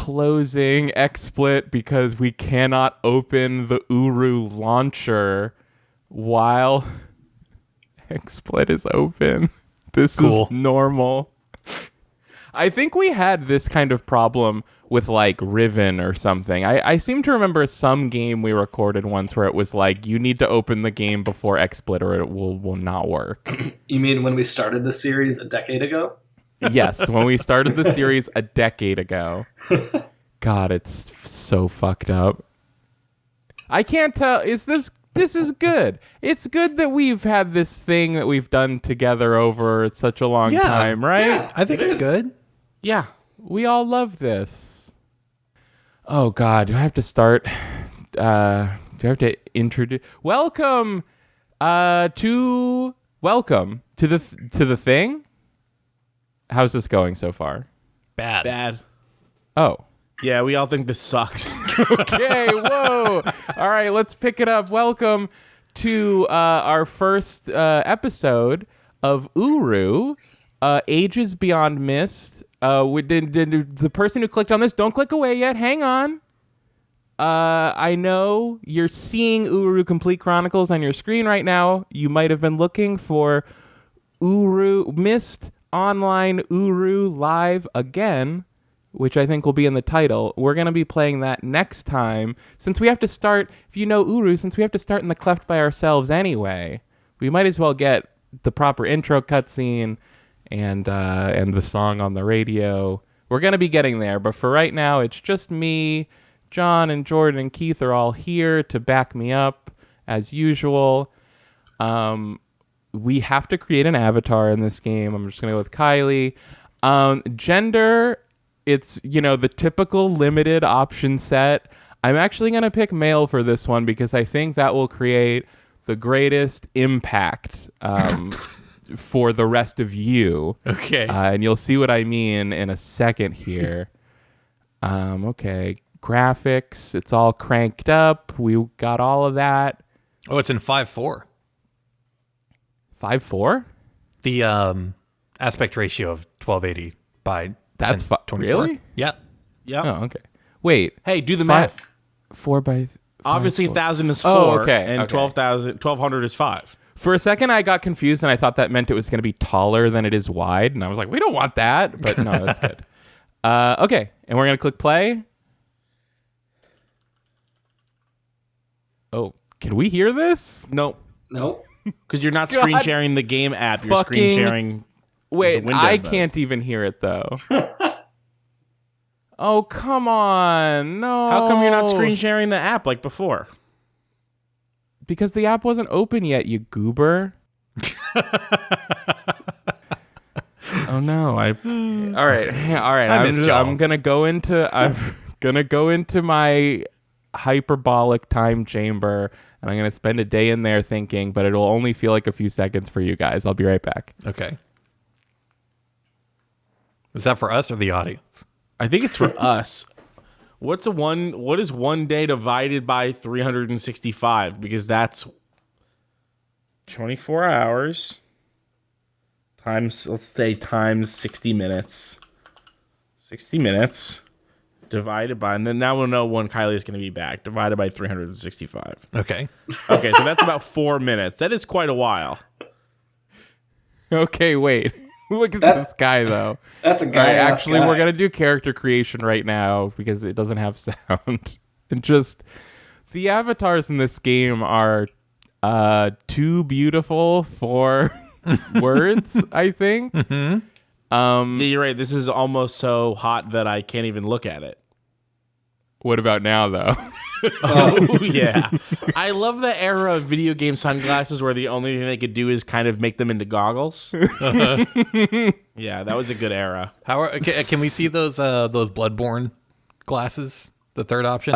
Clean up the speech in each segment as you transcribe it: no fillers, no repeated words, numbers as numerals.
closing XSplit because we cannot open the Uru launcher while XSplit is open. This is normal. I think we had this kind of problem with like Riven or something. I seem to remember some game we recorded once where it was like, you need to open the game before XSplit or it will not work. You mean when we started the series a decade ago? Yes, when we started the series a decade ago. God, it's so fucked up. I can't tell. This is good. It's good that we've had this thing that we've done together over such a long time, right? Yeah, I think it's good. Yeah, we all love this. Oh God, do I have to start? Do I have to introduce? Welcome to the thing. How's this going so far? Bad. Oh. Yeah, we all think this sucks. Okay, whoa. All right, let's pick it up. Welcome to our first episode of Uru, Ages Beyond Mist. The person who clicked on this, don't click away yet. Hang on. I know you're seeing Uru Complete Chronicles on your screen right now. You might have been looking for Uru Mist Online Uru Live Again, which I think will be in the title. We're going to be playing that next time. Since we have to start, if you know Uru, since we have to start in the Cleft by ourselves anyway, we might as well get the proper intro cutscene and the song on the radio. We're going to be getting there, but for right now, it's just me, John, and Jordan, and Keith are all here to back me up, as usual. We have to create an avatar in this game. I'm just going to go with Kylie. Gender, it's, the typical limited option set. I'm actually going to pick male for this one because I think that will create the greatest impact for the rest of you. Okay. And you'll see what I mean in a second here. Okay. Graphics, it's all cranked up. We got all of that. Oh, it's in 5:4. 5:4? The aspect ratio of 1280 by that's 1024. Really? Yeah. Yeah. Oh, okay. Wait. Hey, do the math. 4 by. Obviously, 4. 1,000 is 4, and 1,200 is 5. For a second, I got confused, and I thought that meant it was going to be taller than it is wide, and I was like, we don't want that. But no, that's good. Okay, and we're going to click play. Oh, can we hear this? Nope. Nope. Because you're not screen sharing the game app. You're screen sharing. Wait, the window I mode. can't even hear it though. Oh, come on. No. How come you're not screen sharing the app like before? Because the app wasn't open yet, you goober. Oh no. All right. I'm going to go into my hyperbolic time chamber, and I'm going to spend a day in there thinking, but it'll only feel like a few seconds for you guys. I'll be right back. Okay. Is that for us or the audience? I think it's for us. What is one day divided by 365? Because that's 24 hours times, let's say, times 60 minutes. 60 minutes divided by, and then now we'll know when Kylie is going to be back, divided by 365. Okay. Okay, so that's about 4 minutes. That is quite a while. Okay, wait. Look at this guy, though. That's a guy. Right, actually, we're going to do character creation right now because it doesn't have sound. And just, the avatars in this game are too beautiful for words, I think. Mm-hmm. Yeah, you're right. This is almost so hot that I can't even look at it. What about now, though? Oh, yeah. I love the era of video game sunglasses where the only thing they could do is kind of make them into goggles. Yeah, that was a good era. Can we see those Bloodborne glasses? The third option?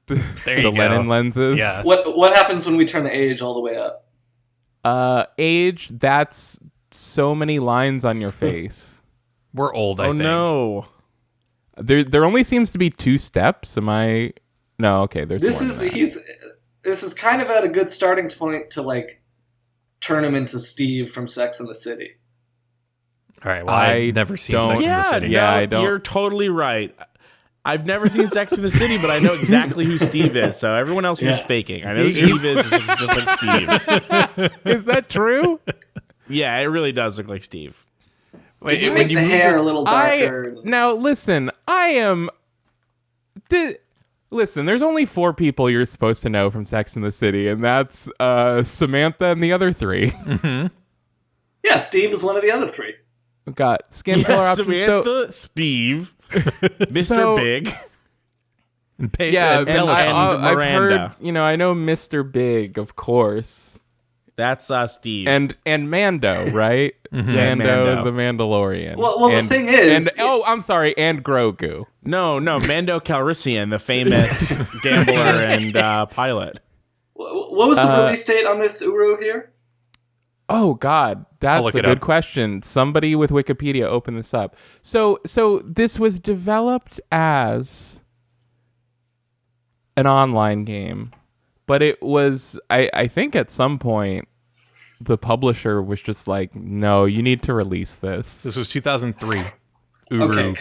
The Lennon lenses? Yeah. What happens when we turn the age all the way up? Age, that's so many lines on your face. We're old, I think. Oh, no. There only seems to be 2 steps. Am I... No, okay, there's This more is than that. this is kind of at a good starting point to like turn him into Steve from Sex and the City. All right, well, I've never seen Sex and the City. Yeah, I don't. You're totally right. I've never seen Sex in the City, but I know exactly who Steve is. So everyone else is faking. I know who Steve is just like Steve. Is that true? Yeah, it really does look like Steve. Wait, you make the hair a little darker. Now, listen, listen, there's only 4 people you're supposed to know from Sex in the City, and that's Samantha and the other 3. Mm-hmm. Yeah, Steve is one of the other 3. We've got skin color options. Samantha, Steve, Mr. Big. And and I've Miranda. heard, I know Mr. Big, of course. That's Steve. And Mando, right? Mando, the Mandalorian. Well, the thing is... I'm sorry, and Grogu. No, Mando Calrissian, the famous gambler and pilot. What was the release date on this Uru here? Oh, God, that's a good question. Somebody with Wikipedia open this up. So this was developed as an online game, but it was, I think at some point, the publisher was just like, no, you need to release this. This was 2003. Uru,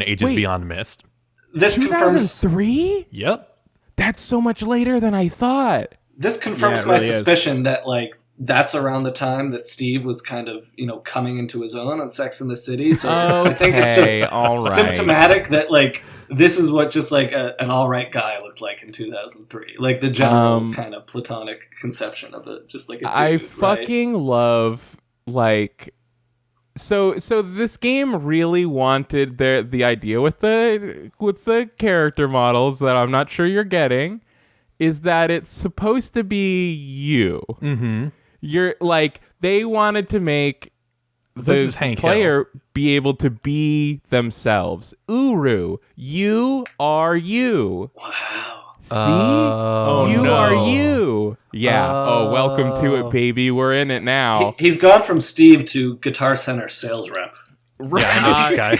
Ages Beyond Mist. This 2003? Yep. That's so much later than I thought. This confirms my suspicion that, that's around the time that Steve was kind of, coming into his own on Sex and the City. So I think it's just symptomatic that, this is what just, an all-right guy looked like in 2003. The general kind of platonic conception of it. Just like a dude, I fucking love, So this game really wanted the idea with the character models that I'm not sure you're getting is that it's supposed to be you. Mm-hmm. You're they wanted to make the player be able to be themselves. Uru, you are you. Wow. See? You are you. Yeah. Welcome to it, baby. We're in it now. He's gone from Steve to Guitar Center sales rep. Right. Yeah, I know this guy.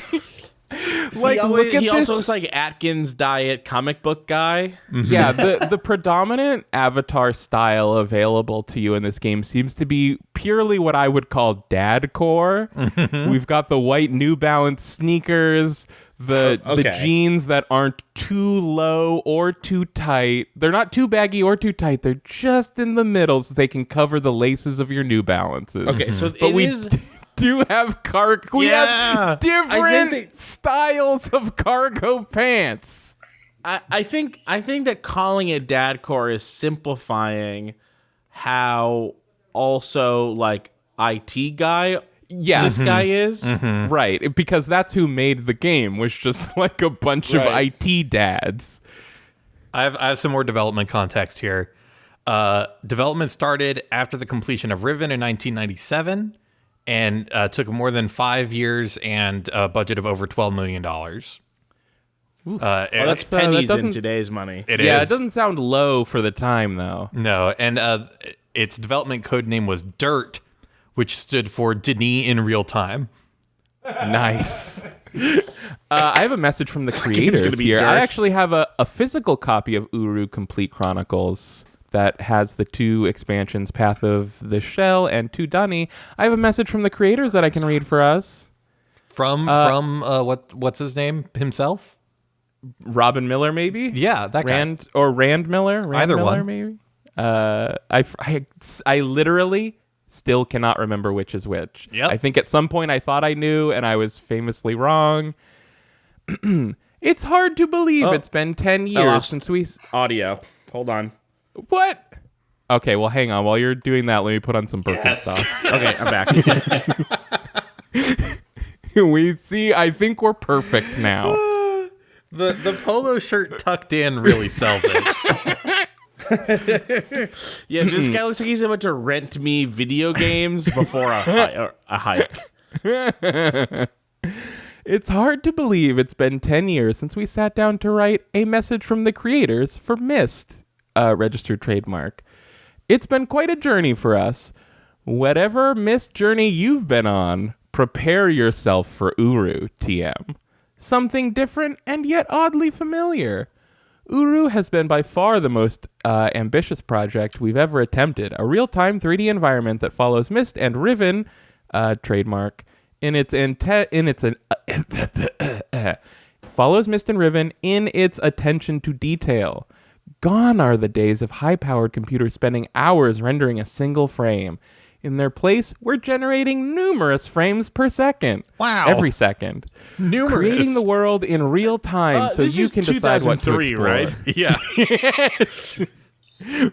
He also looks like Atkins Diet comic book guy. Mm-hmm. Yeah, the predominant avatar style available to you in this game seems to be purely what I would call dadcore. Mm-hmm. We've got the white New Balance sneakers, the jeans that aren't too low or too tight. They're not too baggy or too tight. They're just in the middle so they can cover the laces of your New Balances. Okay, so we do have have different styles of cargo pants. I think that calling it dadcore is simplifying how also IT guy this guy is. Mm-hmm. Right, because that's who made the game, was just a bunch of IT dads. I have some more development context here. Development started after the completion of Riven in 1997 and took more than 5 years and a budget of over $12 million. That's pennies in today's money. It doesn't sound low for the time, though. No, and its development code name was DIRT, which stood for Denis in Real Time. Nice. I have a message from the creators here. I actually have a physical copy of Uru Complete Chronicles that has the 2 expansions, Path of the Shell and To Dunny. I have a message from the creators that I can read for us. From what's his name himself? Robin Miller, maybe? Yeah, that guy. Rand Miller? Either Miller, one. Maybe? I literally still cannot remember which is which. Yep. I think at some point I thought I knew, and I was famously wrong. It's hard to believe it's been 10 years since we... Audio. Hold on. What? Okay, well, hang on. While you're doing that, let me put on some Birkenstocks. Okay, I'm back. We see, I think we're perfect now. The polo shirt tucked in really sells it. Yeah, this guy looks like he's about to rent me video games before a hike. It's hard to believe it's been 10 years since we sat down to write a message from the creators for Myst, registered trademark. It's been quite a journey for us. Whatever Myst journey you've been on, prepare yourself for Uru, TM. Something different and yet oddly familiar. Uru has been by far the most ambitious project we've ever attempted. A real-time 3D environment that follows Myst and Riven, trademark, in its follows Mist and Riven in its attention to detail. Gone are the days of high-powered computers spending hours rendering a single frame. In their place, we're generating numerous frames per second. Wow. Every second. Numerous. Creating the world in real time so you can decide what to explore. Right? Yeah.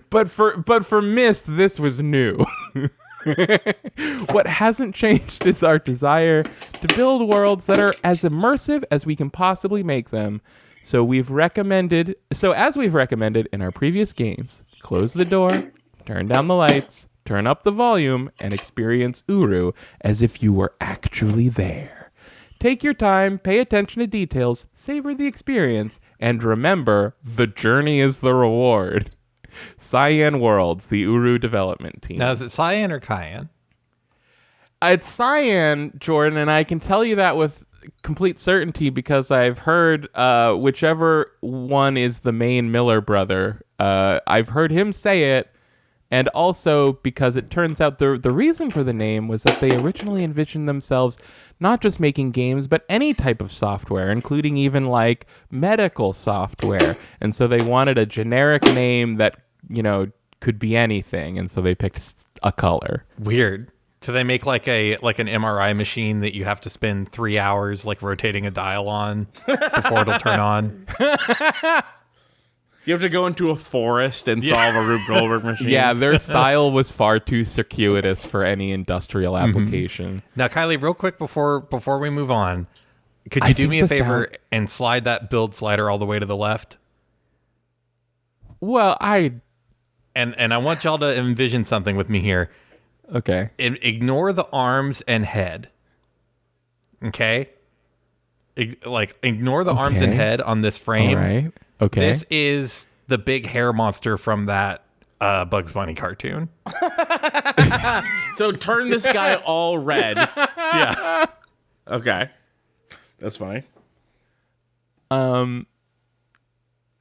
But for Mist, this was new. What hasn't changed is our desire to build worlds that are as immersive as we can possibly make them. So as we've recommended in our previous games, close the door, turn down the lights, turn up the volume, and experience Uru as if you were actually there. Take your time, pay attention to details, savor the experience, and remember, the journey is the reward. Cyan Worlds, the Uru development team. Now, is it Cyan or Cyan? It's Cyan, Jordan, and I can tell you that with complete certainty because I've heard whichever one is the main Miller brother, I've heard him say it, and also because it turns out the reason for the name was that they originally envisioned themselves not just making games, but any type of software, including even like medical software. And so they wanted a generic name that, could be anything. And so they picked a color. Weird. So they make like an MRI machine that you have to spend 3 hours like rotating a dial on before it'll turn on. You have to go into a forest and solve a Rube Goldberg machine. Yeah, their style was far too circuitous for any industrial application. Now, Kylie, real quick before we move on, could you do me a favor and slide that build slider all the way to the left? Well, And I want y'all to envision something with me here. Okay. Ignore the arms and head. Okay? Ignore the arms and head on this frame. All right. Okay. This is the big hair monster from that Bugs Bunny cartoon. So turn this guy all red. Yeah. Okay. That's funny.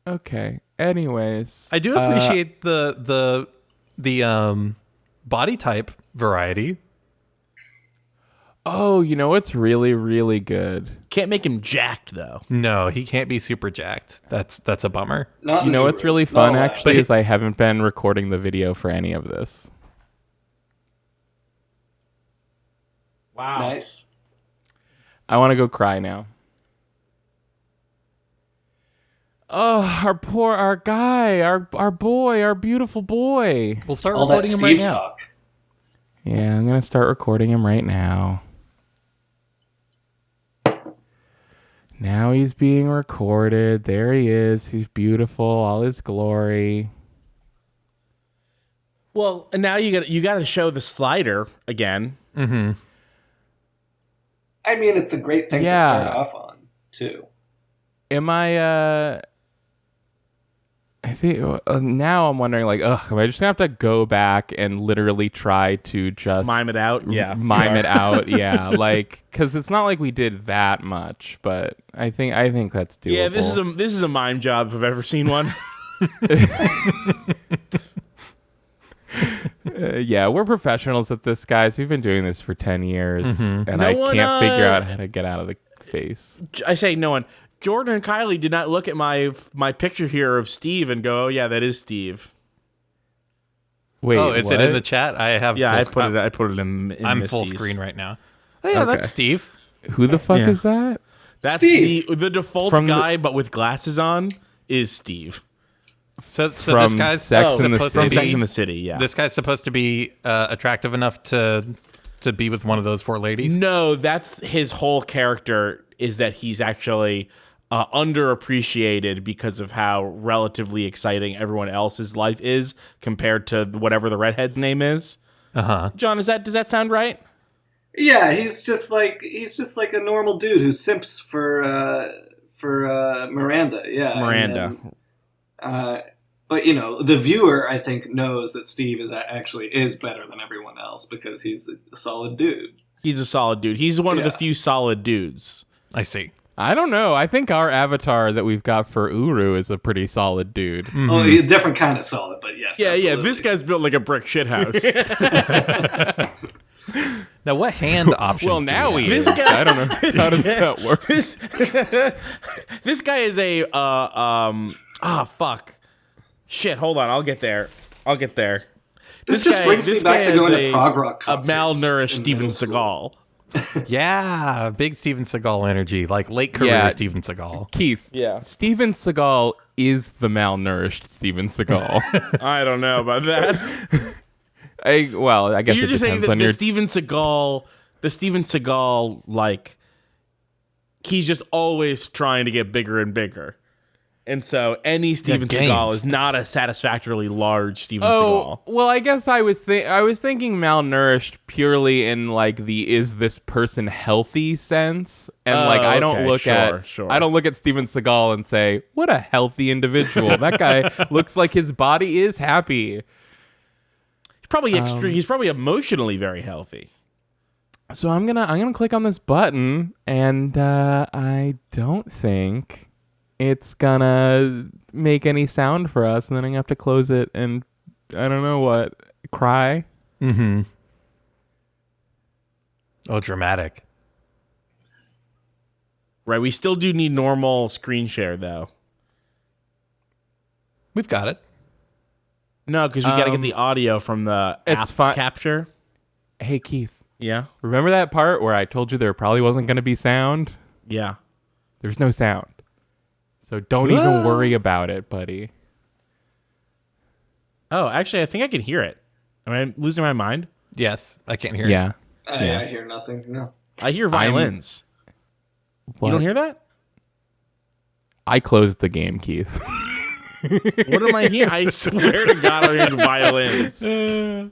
Okay. Anyways. I do appreciate the body type variety. Oh, what's really, really good? Can't make him jacked, though. No, he can't be super jacked. That's a bummer. What's really fun, actually, is I haven't been recording the video for any of this. Wow. Nice. I want to go cry now. Oh, our guy, our boy, our beautiful boy. We'll start all recording that him right Steve now. Talk. Yeah, I'm going to start recording him right now. Now he's being recorded. There he is. He's beautiful, all his glory. Well, and now you got to show the slider again. Mm-hmm. I mean, it's a great thing to start off on, too. Am I think now I'm wondering, like, am I just gonna have to go back and literally try to just mime it out? Yeah, mime it out. Yeah, like, because it's not like we did that much, but I think that's doable. Yeah, this is a mime job if I've ever seen one. Yeah, we're professionals at this, guys. We've been doing this for 10 years, and I can't figure out how to get out of the face. I say no one. Jordan and Kylie did not look at my picture here of Steve and go, "Oh yeah, that is Steve." Wait, is it in the chat? I have. Yeah, I put it in I'm Misty's. full screen right now. Oh yeah, that's Steve. Who the fuck is that? That's Steve. the default guy, but with glasses on is Steve. So from this guy's Sex and the supposed City. to be, Sex and the City. Yeah, This guy's supposed to be attractive enough to be with one of those four ladies. No, that's his whole character. Is that he's actually underappreciated because of how relatively exciting everyone else's life is compared to whatever the redhead's name is. John, does that sound right? Yeah, he's just like a normal dude who simps for Miranda. Yeah, Miranda. But the viewer, I think, knows that Steve is better than everyone else because he's a solid dude. He's a solid dude. He's one of the few solid dudes. I see. I don't know. I think our avatar that we've got for Uru is a pretty solid dude. Mm-hmm. Oh, a different kind of solid, but yes. Yeah, absolutely. yeah. This guy's built like a brick shit house. Now, what hand options? Well, now do we he have? is. I don't know. How does that work? This guy is a fuck. Shit, hold on. I'll get there. This just brings me back to going to prog rock concerts. A malnourished Steven Seagal. Yeah, big Steven Seagal energy, like late career Steven Seagal. Keith, Steven Seagal is the malnourished Steven Seagal. I don't know about that. I guess you're it just saying depends that on the your... Steven Seagal, like, he's just always trying to get bigger and bigger. And so any Steven Seagal is not a satisfactorily large Steven Seagal. Well, I guess I was thinking malnourished purely in like the is this person healthy sense, and I don't look at Steven Seagal and say what a healthy individual. That guy looks like his body is happy. He's probably he's probably emotionally very healthy. So I'm gonna click on this button, and I don't think it's gonna make any sound for us, and then I'm gonna have to close it and I don't know what, cry. Mm-hmm. Oh, dramatic. Right, we still do need normal screen share though. We've got it. No, because we got to get the audio from the app capture. Hey Keith. Yeah. Remember that part where I told you there probably wasn't going to be sound? Yeah. There's no sound. So don't even worry about it, buddy. Oh, actually, I think I can hear it. Am I losing my mind? Yes, I can't hear it. I hear nothing. No. I hear violins. You don't hear that? I closed the game, Keith. What am I hearing? I swear to God, I'm hearing violins.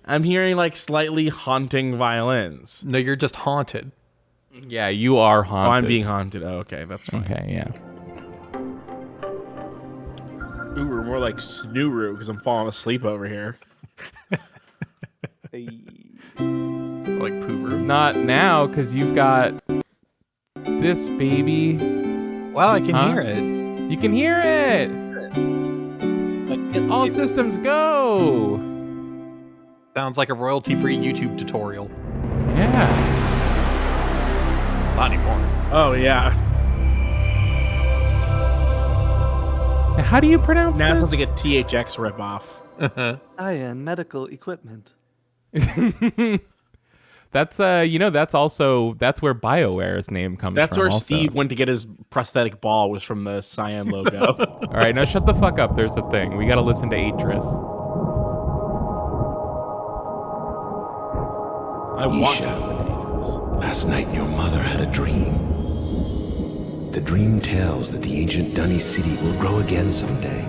I'm hearing like slightly haunting violins. No, you're just haunted. Yeah, you are haunted. Oh, I'm being haunted. Oh, okay, that's fine. Okay, yeah. Uru, more like Snuru because I'm falling asleep over here. Like Poover. Not now, because you've got this baby. Well, I can hear it. You can hear it. All systems go. Sounds like a royalty-free YouTube tutorial. Yeah. Not anymore. Oh, yeah. Now, how do you pronounce this? Now it sounds like a THX ripoff. Cyan medical equipment. That's that's where BioWare's name comes from. That's where also. Steve went to get his prosthetic ball, was from the Cyan logo. All right, now shut the fuck up. There's a thing. We got to listen to Atris. Yeesha, last night your mother had a dream. The dream tells that the ancient Dunny city will grow again someday.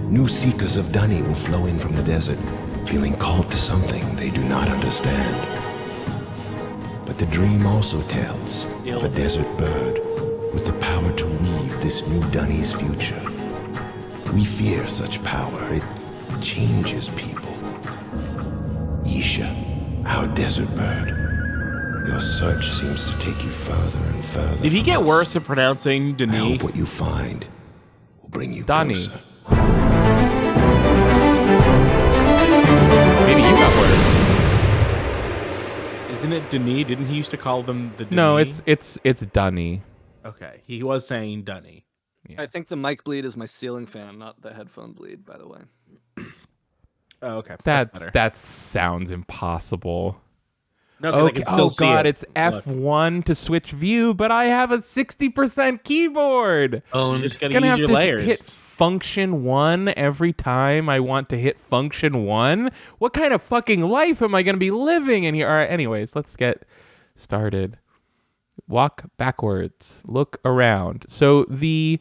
New seekers of Dunny will flow in from the desert, feeling called to something they do not understand. But the dream also tells of a desert bird with the power to weave this new Dunny's future. We fear such power. It changes people. Yeesha, our desert bird. Your search seems to take you further and further. Did he get worse at pronouncing Denis? I hope what you find will bring you Donnie. closer. Maybe you got worse. Isn't it Denis? Didn't he used to call them the Denis? No, it's Dunny. Okay, he was saying Dunny. Yeah. I think the mic bleed is my ceiling fan, not the headphone bleed, by the way. Oh, okay. That sounds impossible. No, because I can still see it. It's F1 to switch view, but I have a 60% keyboard. Oh, you just gotta use your layers. Hit function 1 every time I want to hit function 1. What kind of fucking life am I going to be living in here? All right, anyways, let's get started. Walk backwards. Look around. So the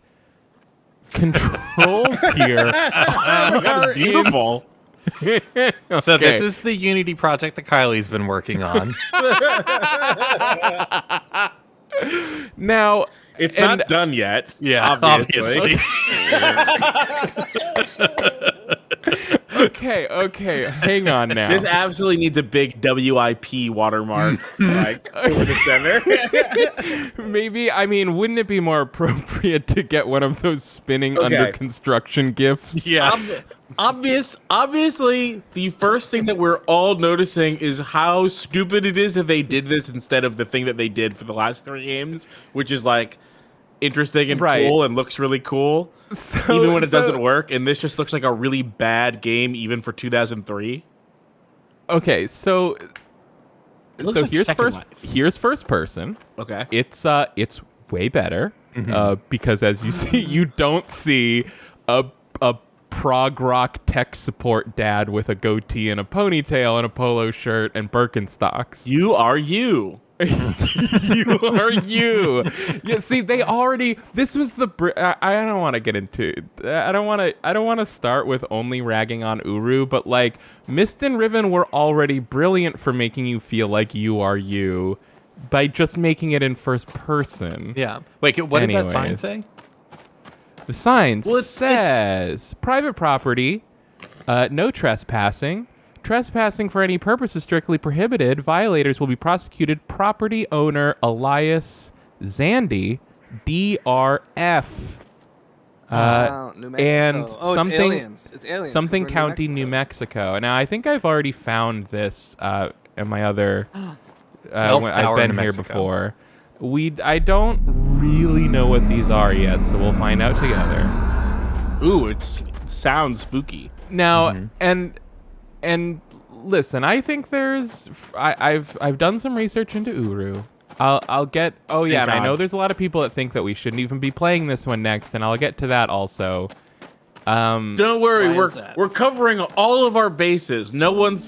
controls here are beautiful. So this is the Unity project that Kylie's been working on. Now, it's not done yet. Yeah, obviously. Okay. Hang on now. This absolutely needs a big WIP watermark, like over the center. Maybe, I mean, wouldn't it be more appropriate to get one of those spinning under construction gifs? Yeah. Obviously, the first thing that we're all noticing is how stupid it is that they did this instead of the thing that they did for the last 3 games, which is like interesting and cool and looks really cool, even when it doesn't work. And this just looks like a really bad game, even for 2003. Okay, so like here's first person. Okay, it's way better because as you see, you don't see a prog rock tech support dad with a goatee and a ponytail and a polo shirt and Birkenstocks. You are you. You are you. Yeah, see, they already. This was the. I don't want to get into. I don't want to start with only ragging on Uru, but like Mist and Riven were already brilliant for making you feel like you are you by just making it in first person. Yeah. Wait, what did that sign say? The sign says private property, no trespassing. Trespassing for any purpose is strictly prohibited. Violators will be prosecuted. Property owner Elias Zandy, DRF. New Mexico. And something, it's aliens. It's aliens. Something County, New Mexico. Now, I think I've already found this in my other. I've been here before. I don't really know what these are yet, so we'll find out together. Ooh, it sounds spooky. Now, and listen, I think there's. I've done some research into Uru. I'll get. Oh yeah, and I know there's a lot of people that think that we shouldn't even be playing this one next, and I'll get to that also. Don't worry, we're covering all of our bases. No one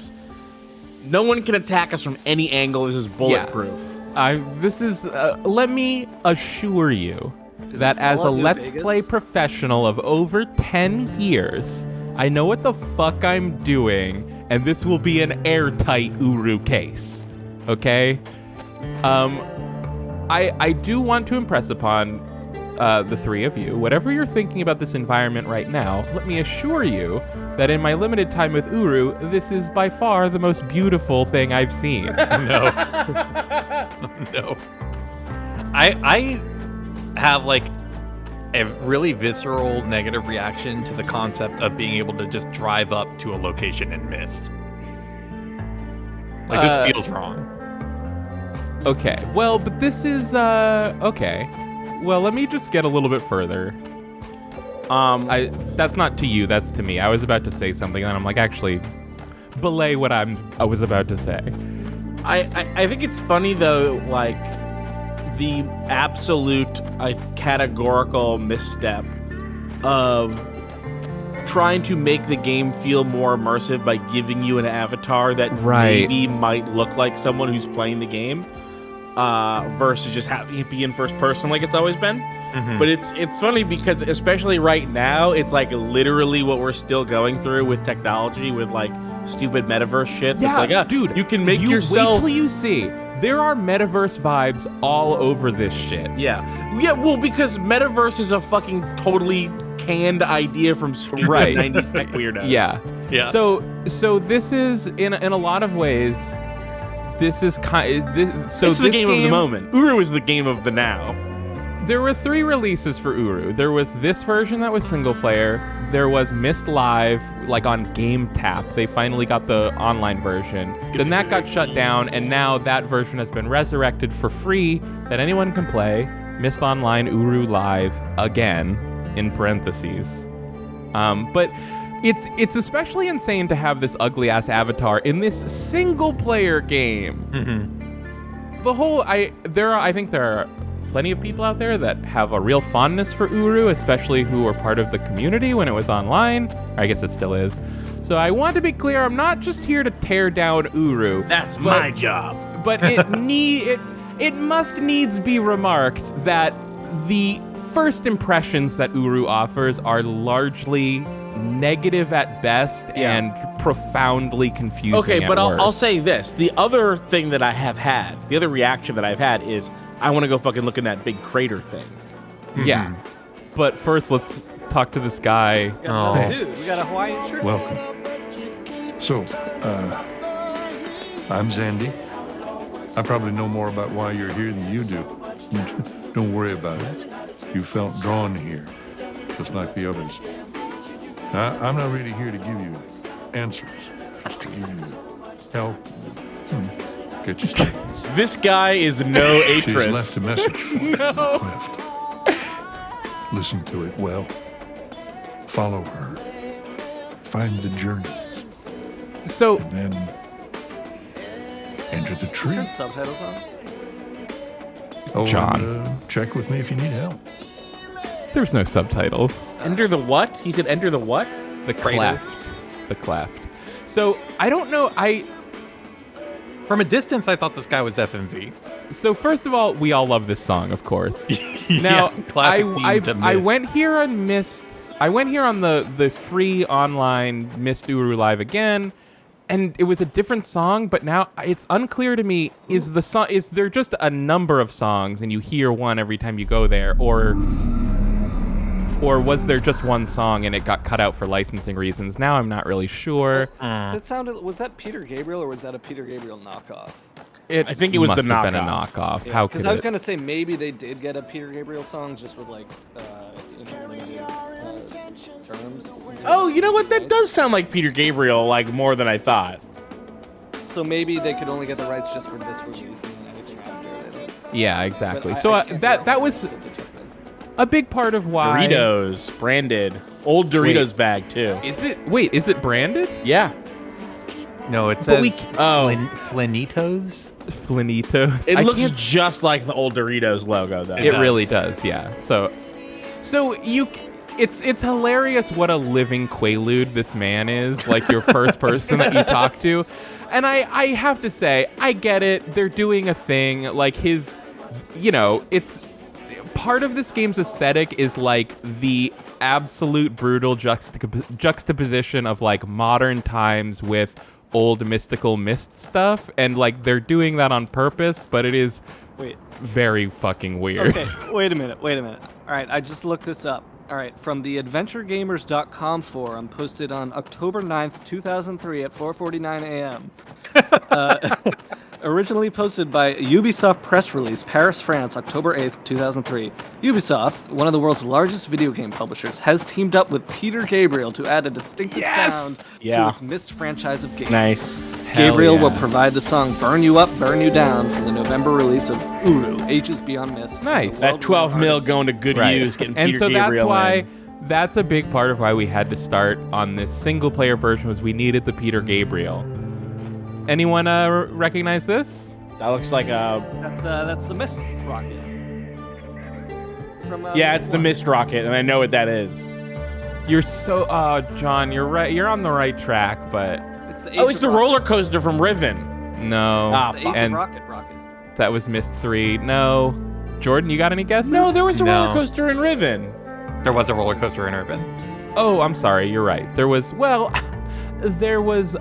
can attack us from any angle. This is bulletproof. This is. Let me assure you that as a Let's Play professional of over 10 years, I know what the fuck I'm doing, and this will be an airtight Uru case. Okay? I do want to impress upon the three of you, whatever you're thinking about this environment right now, let me assure you that in my limited time with Uru, this is by far the most beautiful thing I've seen. No. No. I have like a really visceral negative reaction to the concept of being able to just drive up to a location in Mist. Like, this feels wrong. Okay. Well, but this is, okay. Well, let me just get a little bit further. That's not to you, that's to me. I was about to say something, and I'm like, actually, belay what I was about to say. I think it's funny, though, like, the absolute categorical misstep of trying to make the game feel more immersive by giving you an avatar that maybe might look like someone who's playing the game, versus just having it be in first person like it's always been. Mm-hmm. But it's funny because especially right now, it's like literally what we're still going through with technology, with like stupid metaverse shit. Yeah, it's like, dude, you can make yourself. Wait till you see. There are metaverse vibes all over this shit. Yeah. Well, because metaverse is a fucking totally canned idea from stupid 90s tech weirdos. Yeah. So this is in a lot of ways. This is it's the game of the moment. Uru is the game of the now. There were 3 releases for Uru. There was this version that was single player. There was Mist Live, like on Game Tap. They finally got the online version. Then that got shut down, and now that version has been resurrected for free that anyone can play. Mist Online, Uru Live, again, in parentheses. But it's especially insane to have this ugly-ass avatar in this single-player game. Mm-hmm. I think there are plenty of people out there that have a real fondness for Uru, especially who were part of the community when it was online. I guess it still is. So I want to be clear, I'm not just here to tear down Uru. That's my job. But it must needs be remarked that the first impressions that Uru offers are largely negative at best and profoundly confusing. Okay, but worst. I'll say this. The other thing that I have had, the other reaction that I've had is, I want to go fucking look in that big crater thing. Mm-hmm. Yeah. But first, let's talk to this guy. Dude, we got a Hawaiian shirt. Welcome. So, I'm Zandy. I probably know more about why you're here than you do. Don't worry about it. You felt drawn here, just like the others. I'm not really here to give you answers, just to give you help. Get you started. This guy is no She's Atris. left a message for you, Cleft. Listen to it well. Follow her. Find the journeys. So, And then enter the tree. Turn subtitles on. Oh, John. and, check with me if you need help. there's no subtitles. Enter the what? He said enter the what? The Cleft. The Cleft. So, I don't know. From a distance, I thought this guy was FMV. So first of all, we all love this song, of course. Now, classic theme to I Myst. went here on Myst. I went here on the free online Myst Uru Live again, and it was a different song. But now it's unclear to me: is there just a number of songs, and you hear one every time you go there, or was there just one song and it got cut out for licensing reasons? Now I'm not really sure. Was that Peter Gabriel or was that a Peter Gabriel knockoff? I think it was must the have been a knockoff. knockoff. How could Because I was it? gonna say maybe they did get a Peter Gabriel song just with like limited terms. Oh, you know what? That does sound like Peter Gabriel, like more than I thought. So maybe they could only get the rights just for this release and then anything after. They didn't. Yeah, exactly. But So I can't that was remember what they took then. a big part of why. Doritos branded, old Doritos Wait. bag too. Is it? Wait, is it branded? Yeah, No, it But says we- Flinitos. Flinitos. it I looks can't just like the old Doritos logo, though. It does. really does, yeah. So it's hilarious what a living quaalude this man is, like your first person that you talk to. And I have to say, I get it. They're doing a thing. Like his, it's part of this game's aesthetic is like the absolute brutal juxtaposition of like modern times with old mystical Myst stuff. And like they're doing that on purpose, but it is Wait. very fucking weird. Okay, wait a minute. All right, I just looked this up. All right, from the AdventureGamers.com forum, posted on October 9th, 2003 at 4:49 a.m. Originally posted by Ubisoft press release, Paris, France, October 8th, 2003. Ubisoft, one of the world's largest video game publishers, has teamed up with Peter Gabriel to add a distinctive sound to its Myst franchise of games. Nice. Gabriel yeah. will provide the song Burn You Up, Burn You Down for the November release of Uru, Ages Beyond Myst. Nice. That 12 mil going to good Right. use, getting And Peter so Gabriel that's why in. that's a big part of why we had to start on this single player version was we needed the Peter Gabriel. Anyone recognize this? That looks like a... That's the Myst rocket. From, Yeah, Myst it's the 1. Myst rocket, and I know what that is. You're so John, you're right. You're on the right track, but It's the Oh, Age it's of the Rocket. roller coaster from Riven. no. Ah, The Age and of Rocket. that was Myst 3. No. Jordan, you got any guesses? No, there was a No. roller coaster in Riven. There was a roller coaster in Urban. Oh, I'm sorry. You're right. There was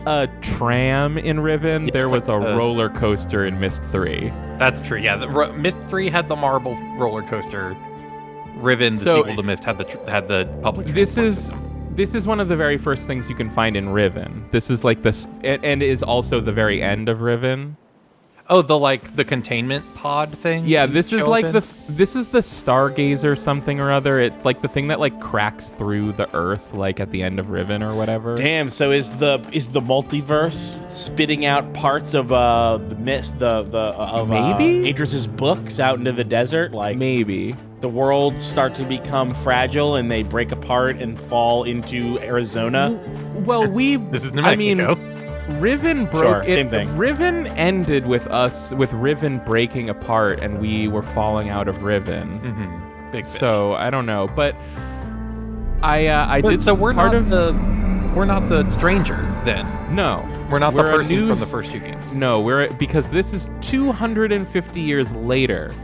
a tram in Riven. There was a roller coaster in Myst 3. That's true. Yeah, Myst 3 had the marble roller coaster. Riven, the So- sequel to Myst, had the public. This transport is system. one of the very first things you can find in Riven. This is like this, and is also the very end of Riven. Oh, the containment pod thing. Yeah, you this is show like up in? this is the Stargazer something or other. It's like the thing that like cracks through the earth, like at the end of Riven or whatever. Damn, so is the multiverse spitting out parts of the Myst, of Maybe? Atris's books out into the desert? Like Maybe. the worlds start to become fragile and they break apart and fall into Arizona. Well, This is New Mexico. Riven broke Sure, it. same thing. Riven ended with Riven breaking apart, and we were falling out of Riven. Big fish. So I don't know, but I did. So we're part not of we're not the stranger then. no. We're not the a person from the news- first two games. No, because this is 250 years later.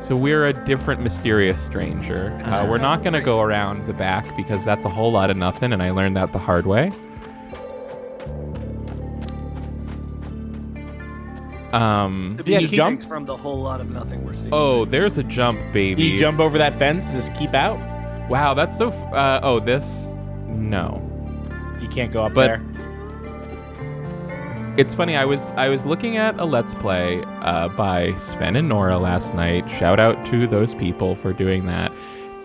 So we're a different mysterious stranger. We're not going to go around the back because that's a whole lot of nothing, and I learned that the hard way. Yeah, you key jump? things from the whole lot of nothing we're seeing. Oh, there's a jump, baby. Do you jump over that fence? Just keep out? Wow, that's so. This. No. You can't go up But- there. It's funny. I was looking at a Let's Play by Sven and Nora last night. Shout out to those people for doing that.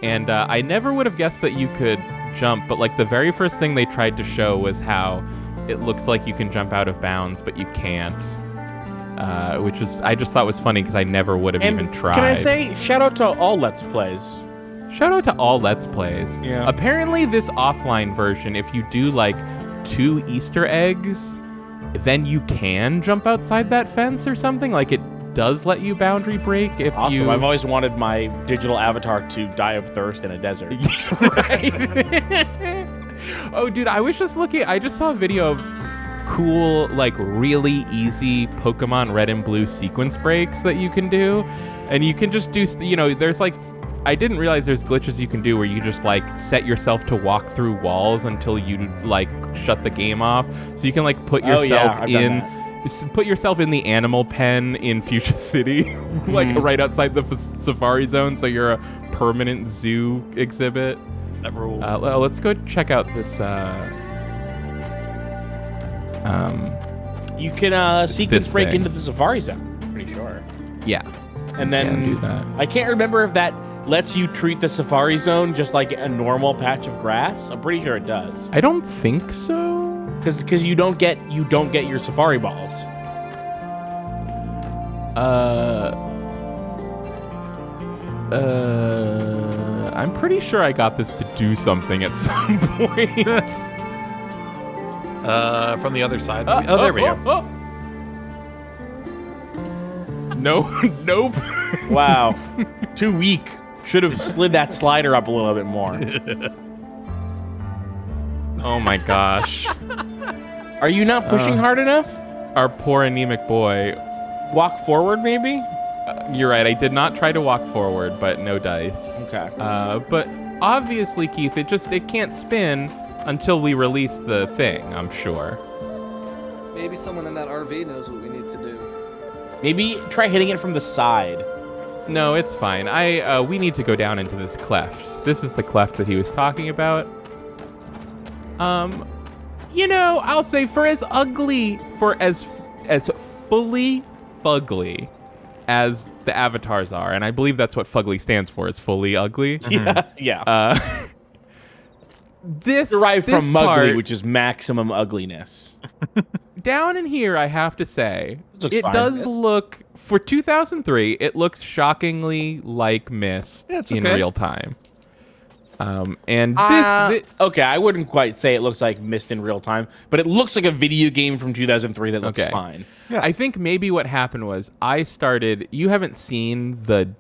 And I never would have guessed that you could jump, but like the very first thing they tried to show was how it looks like you can jump out of bounds, but you can't. Which is I just thought was funny because I never would have even tried. Can I say shout out to all Let's Plays? Shout out to all Let's Plays. Yeah. Apparently this offline version, if you do like 2 Easter eggs, then you can jump outside that fence or something. Like it does let you boundary break if awesome. you... I've always wanted my digital avatar to die of thirst in a desert. Right? Oh, dude, I was just looking... I just saw a video of cool, like, really easy Pokemon Red and Blue sequence breaks that you can do. And you can just do... You know, there's, like... I didn't realize there's glitches you can do where you just, like, set yourself to walk through walls until you, like, shut the game off. So you can, like, put yourself put yourself in the animal pen in Fuchsia City, like right outside the safari zone, so you're a permanent zoo exhibit. That rules. Let's go check out this. You can sequence break thing. into the safari zone. Pretty sure. Yeah. And then do that. I can't remember if that lets you treat the safari zone just like a normal patch of grass. I'm pretty sure it does. I don't think so. Because you don't get your safari balls. I'm pretty sure I got this to do something at some point. From the other side. There we go. No, nope. Wow. Too weak. Should have slid that slider up a little bit more. Oh my gosh. Are you not pushing hard enough? Our poor anemic boy. Walk forward, maybe? You're right. I did not try to walk forward, but no dice. Okay. But obviously, Keith, it can't spin until we release the thing, I'm sure. Maybe someone in that RV knows what we need to do. Maybe try hitting it from the side. No, it's fine. We need to go down into this cleft. This is the cleft that he was talking about. You know, I'll say for as fully fugly as the avatars are, and I believe that's what fugly stands for, is fully ugly. Yeah. This derived this from part, mugly, which is maximum ugliness. Down in here, I have to say, it fine. does look, for 2003, it looks shockingly like Myst in real time. And this... Okay, I wouldn't quite say it looks like Myst in real time, but it looks like a video game from 2003 that looks fine. Yeah. I think maybe what happened was I started... You haven't seen the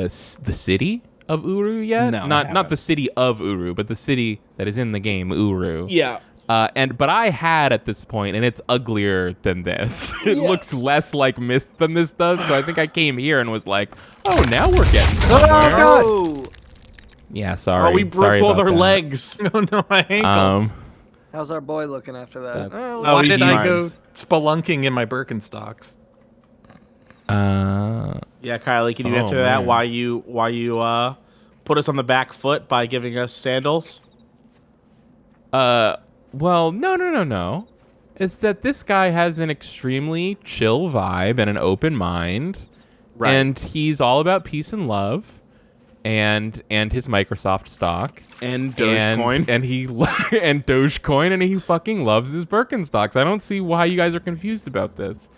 city of Uru yet? No, not the city of Uru, but the city that is in the game, Uru. Yeah. But I had at this point, and it's uglier than this. It looks less like Myst than this does, so I think I came here and was like, oh, now we're getting somewhere. Oh, Yeah, sorry. Oh, we broke both our legs. Oh no, my ankles. how's our boy looking after that? Why did I go spelunking in my Birkenstocks? Yeah, Kylie, can you answer that? Why you put us on the back foot by giving us sandals? Well, no. It's that this guy has an extremely chill vibe and an open mind. Right. And he's all about peace and love. And his Microsoft stock and Dogecoin and Dogecoin, and he fucking loves his Birkenstocks. I don't see why you guys are confused about this.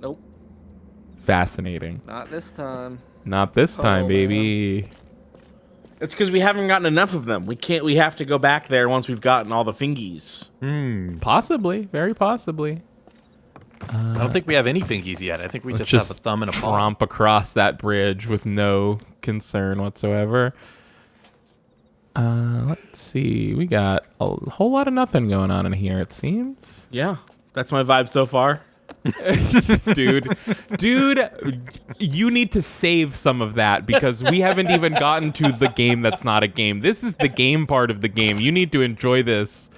Nope. Fascinating. Not this time. Not this time, baby. Man. It's because we haven't gotten enough of them. We have to go back there once we've gotten all the fingies. Possibly, very possibly. I don't think we have any fingies yet. I think we just have a thumb and a paw. Tromp across that bridge with no concern whatsoever. Let's see. We got a whole lot of nothing going on in here, it seems. Yeah, that's my vibe so far. Dude, you need to save some of that because we haven't even gotten to the game that's not a game. This is the game part of the game. You need to enjoy this.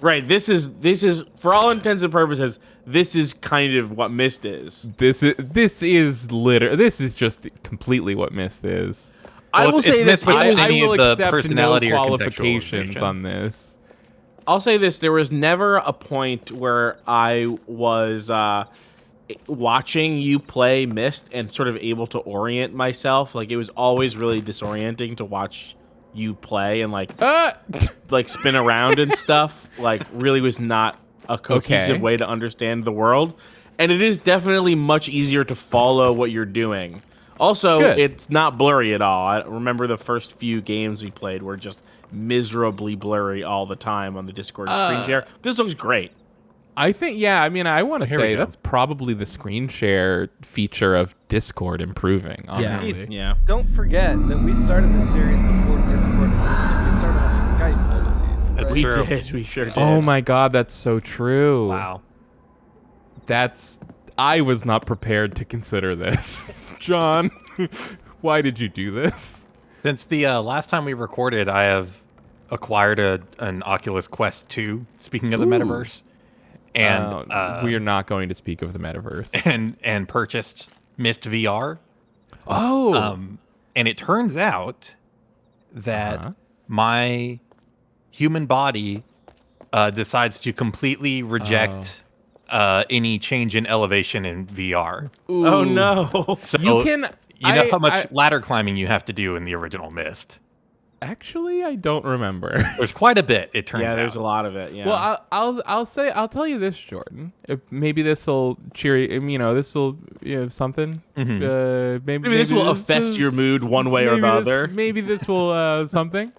Right, this is for all intents and purposes, this is kind of what Myst is. This is just completely what Myst is. I will say this, I will the accept personality no or qualifications on this. I'll say this: there was never a point where I was watching you play Myst and sort of able to orient myself. Like it was always really disorienting to watch you play and like spin around and stuff. Like really was not a cohesive way to understand the world. And it is definitely much easier to follow what you're doing. Also, it's not blurry at all. I remember the first few games we played were just miserably blurry all the time on the Discord screen share. This looks great. I think, I want to say that's probably the screen share feature of Discord improving, honestly. Yeah. Don't forget that we started this series before Discord existed. We started on Skype, I believe. That's right? true. We sure did. Oh my God, that's so true. Wow. I was not prepared to consider this. John, why did you do this? Since the last time we recorded, I have acquired an Oculus Quest 2, speaking of the metaverse. And we are not going to speak of the metaverse. And purchased Myst VR. Oh. And it turns out that my human body decides to completely reject any change in elevation in VR. Ooh. Oh no. So you know how much ladder climbing you have to do in the original Myst? Actually, I don't remember. There's quite a bit, it turns out. Yeah, there's a lot of it. Yeah. Well, I'll tell you this, Jordan. Maybe this will cheer you. This will something. Mm-hmm. Maybe this will affect your mood one way or the other. Maybe this will something.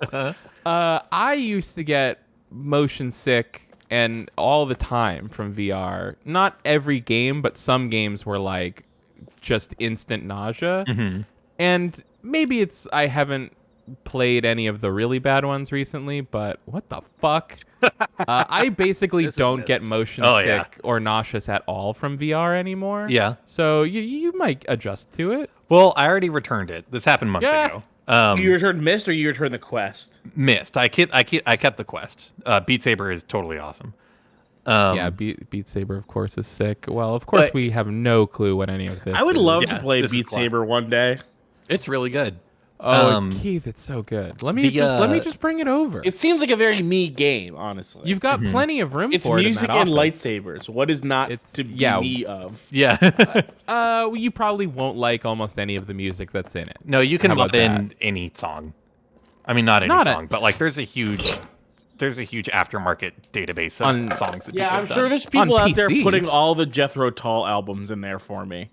I used to get motion sick and all the time from VR. Not every game, but some games were like just instant nausea. Mm-hmm. And maybe I haven't played any of the really bad ones recently, but what the fuck? I basically don't get motion sick or nauseous at all from VR anymore. Yeah. So you might adjust to it. Well, I already returned it. This happened months ago. You returned Myst or you returned the Quest? Myst. I kept the Quest. Beat Saber is totally awesome. Beat Saber, of course, is sick. Well, of course, we have no clue what any of this I would is. love to play Beat Saber one day. It's really good. Oh, Keith, it's so good. Let me just bring it over. It seems like a very me game, honestly. You've got plenty of room it's for it. It's music in that and office. lightsabers. What is not to be me of? Yeah. You probably won't like almost any of the music that's in it. No, you can mod in any song. I mean, not any song, but like there's a huge aftermarket database of songs that I'm people sure there's people out there putting all the Jethro Tull albums in there for me.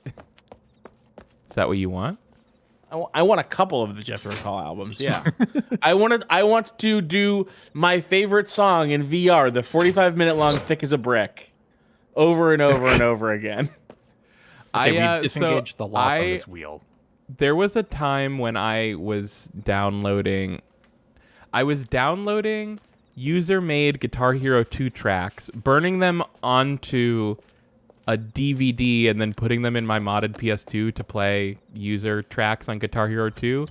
Is that what you want? I want a couple of the Jethro Tull albums. Yeah, I want to do my favorite song in VR, the 45-minute long "Thick as a Brick," over and over and over again. Okay, we disengaged the lock on this wheel. There was a time when I was downloading user-made Guitar Hero 2 tracks, burning them onto a DVD and then putting them in my modded PS2 to play user tracks on Guitar Hero 2.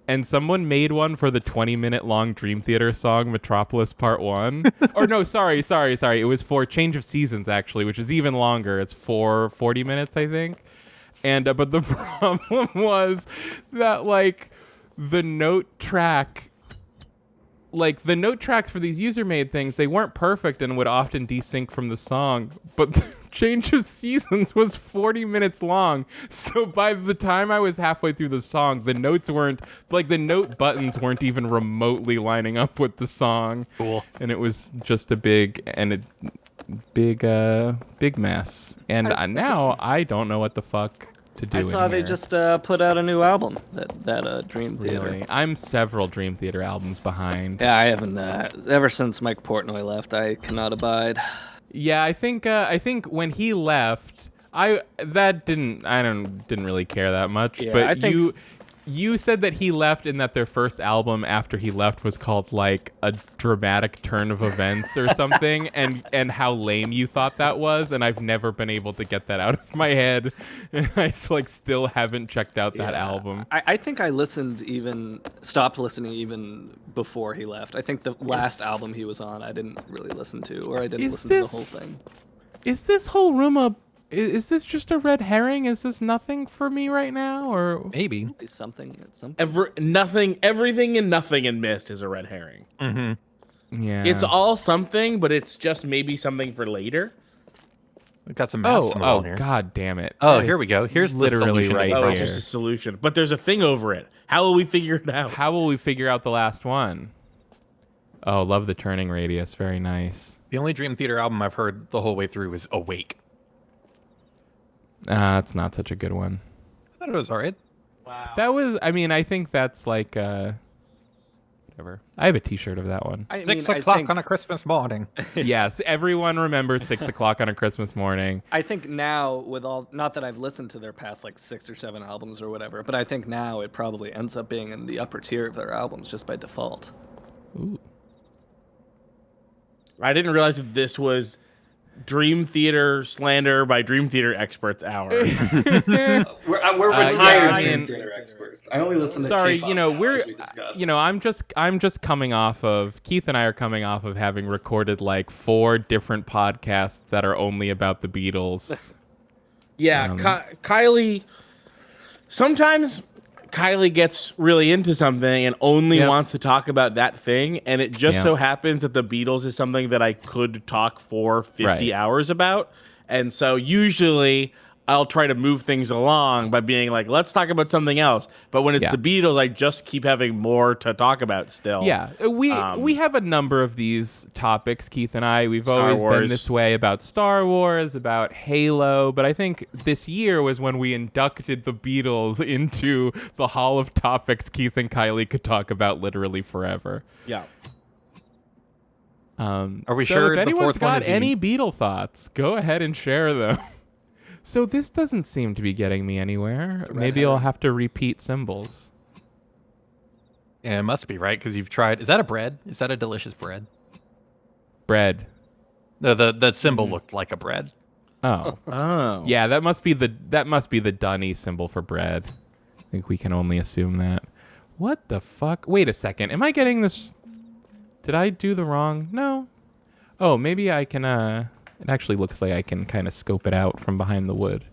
And someone made one for the 20-minute long Dream Theater song Metropolis Part 1. Or no, sorry. It was for Change of Seasons, actually, which is even longer. It's 40 minutes, I think. And but the problem was that, like, the note tracks for these user-made things, they weren't perfect and would often desync from the song. But Change of Seasons was 40 minutes long. So by the time I was halfway through the song, the notes weren't, like, the note buttons weren't even remotely lining up with the song. Cool. And it was just a big mess. And now I don't know what the fuck to do. I saw they just put out a new album, that Dream Theater. Really? I'm several Dream Theater albums behind. Yeah, I haven't. Ever since Mike Portnoy left, I cannot abide. Yeah, I think when he left, I didn't really care that much. Yeah, but I think you said that he left and that their first album after he left was called like A Dramatic Turn of Events or something, and how lame you thought that was, and I've never been able to get that out of my head. I still haven't checked out that album. I think I stopped listening even before he left. I think the last album he was on I didn't really listen to, or I didn't listen to the whole thing. Is this whole room is this just a red herring? Is this nothing for me right now, or maybe something? Everything and nothing in Myst is a red herring. Mm-hmm. Yeah. It's all something, but it's just maybe something for later. We've got some maps on the wall here. God damn it. Oh, here we go. Here's literally the solution right to the here. It's just a solution. But there's a thing over it. How will we figure it out? How will we figure out the last one? Oh, love the turning radius. Very nice. The only Dream Theater album I've heard the whole way through is Awake. It's not such a good one. I thought it was alright. Wow. That was, I mean, I think that's like, whatever. I have a t-shirt of that one. 6 o'clock on a Christmas morning. Yes, everyone remembers 6 o'clock on a Christmas morning. I think now with all, not that I've listened to their past like 6 or 7 albums or whatever, but I think now it probably ends up being in the upper tier of their albums just by default. Ooh. I didn't realize that this was Dream Theater slander by Dream Theater experts hour. We're retired Dream Theater experts. I only listen to K-pop as we discussed. I'm just coming off of, Keith and I are coming off of having recorded like 4 different podcasts that are only about the Beatles. Yeah, Kylie. Sometimes Kylie gets really into something and only wants to talk about that thing, and it just so happens that the Beatles is something that I could talk for 50 hours about. And so usually I'll try to move things along by being like, let's talk about something else. But when it's the Beatles, I just keep having more to talk about still. Yeah, we have a number of these topics, Keith and I. We've Star always Wars. been this way about Star Wars, about Halo, but I think this year was when we inducted the Beatles into the Hall of Topics Keith and Kylie could talk about literally forever. Yeah. Are we so sure if the anyone's fourth one got is any Beatle thoughts, go ahead and share them. So this doesn't seem to be getting me anywhere. Maybe I'll have to repeat symbols. Yeah, it must be, right? Because you've tried... Is that a bread? Is that a delicious bread? Bread. No, the symbol looked like a bread. Oh. Oh. Yeah, that must be the Dunny symbol for bread. I think we can only assume that. What the fuck? Wait a second. Am I getting this? Did I do the wrong? No. Oh, maybe I can it actually looks like I can kind of scope it out from behind the wood.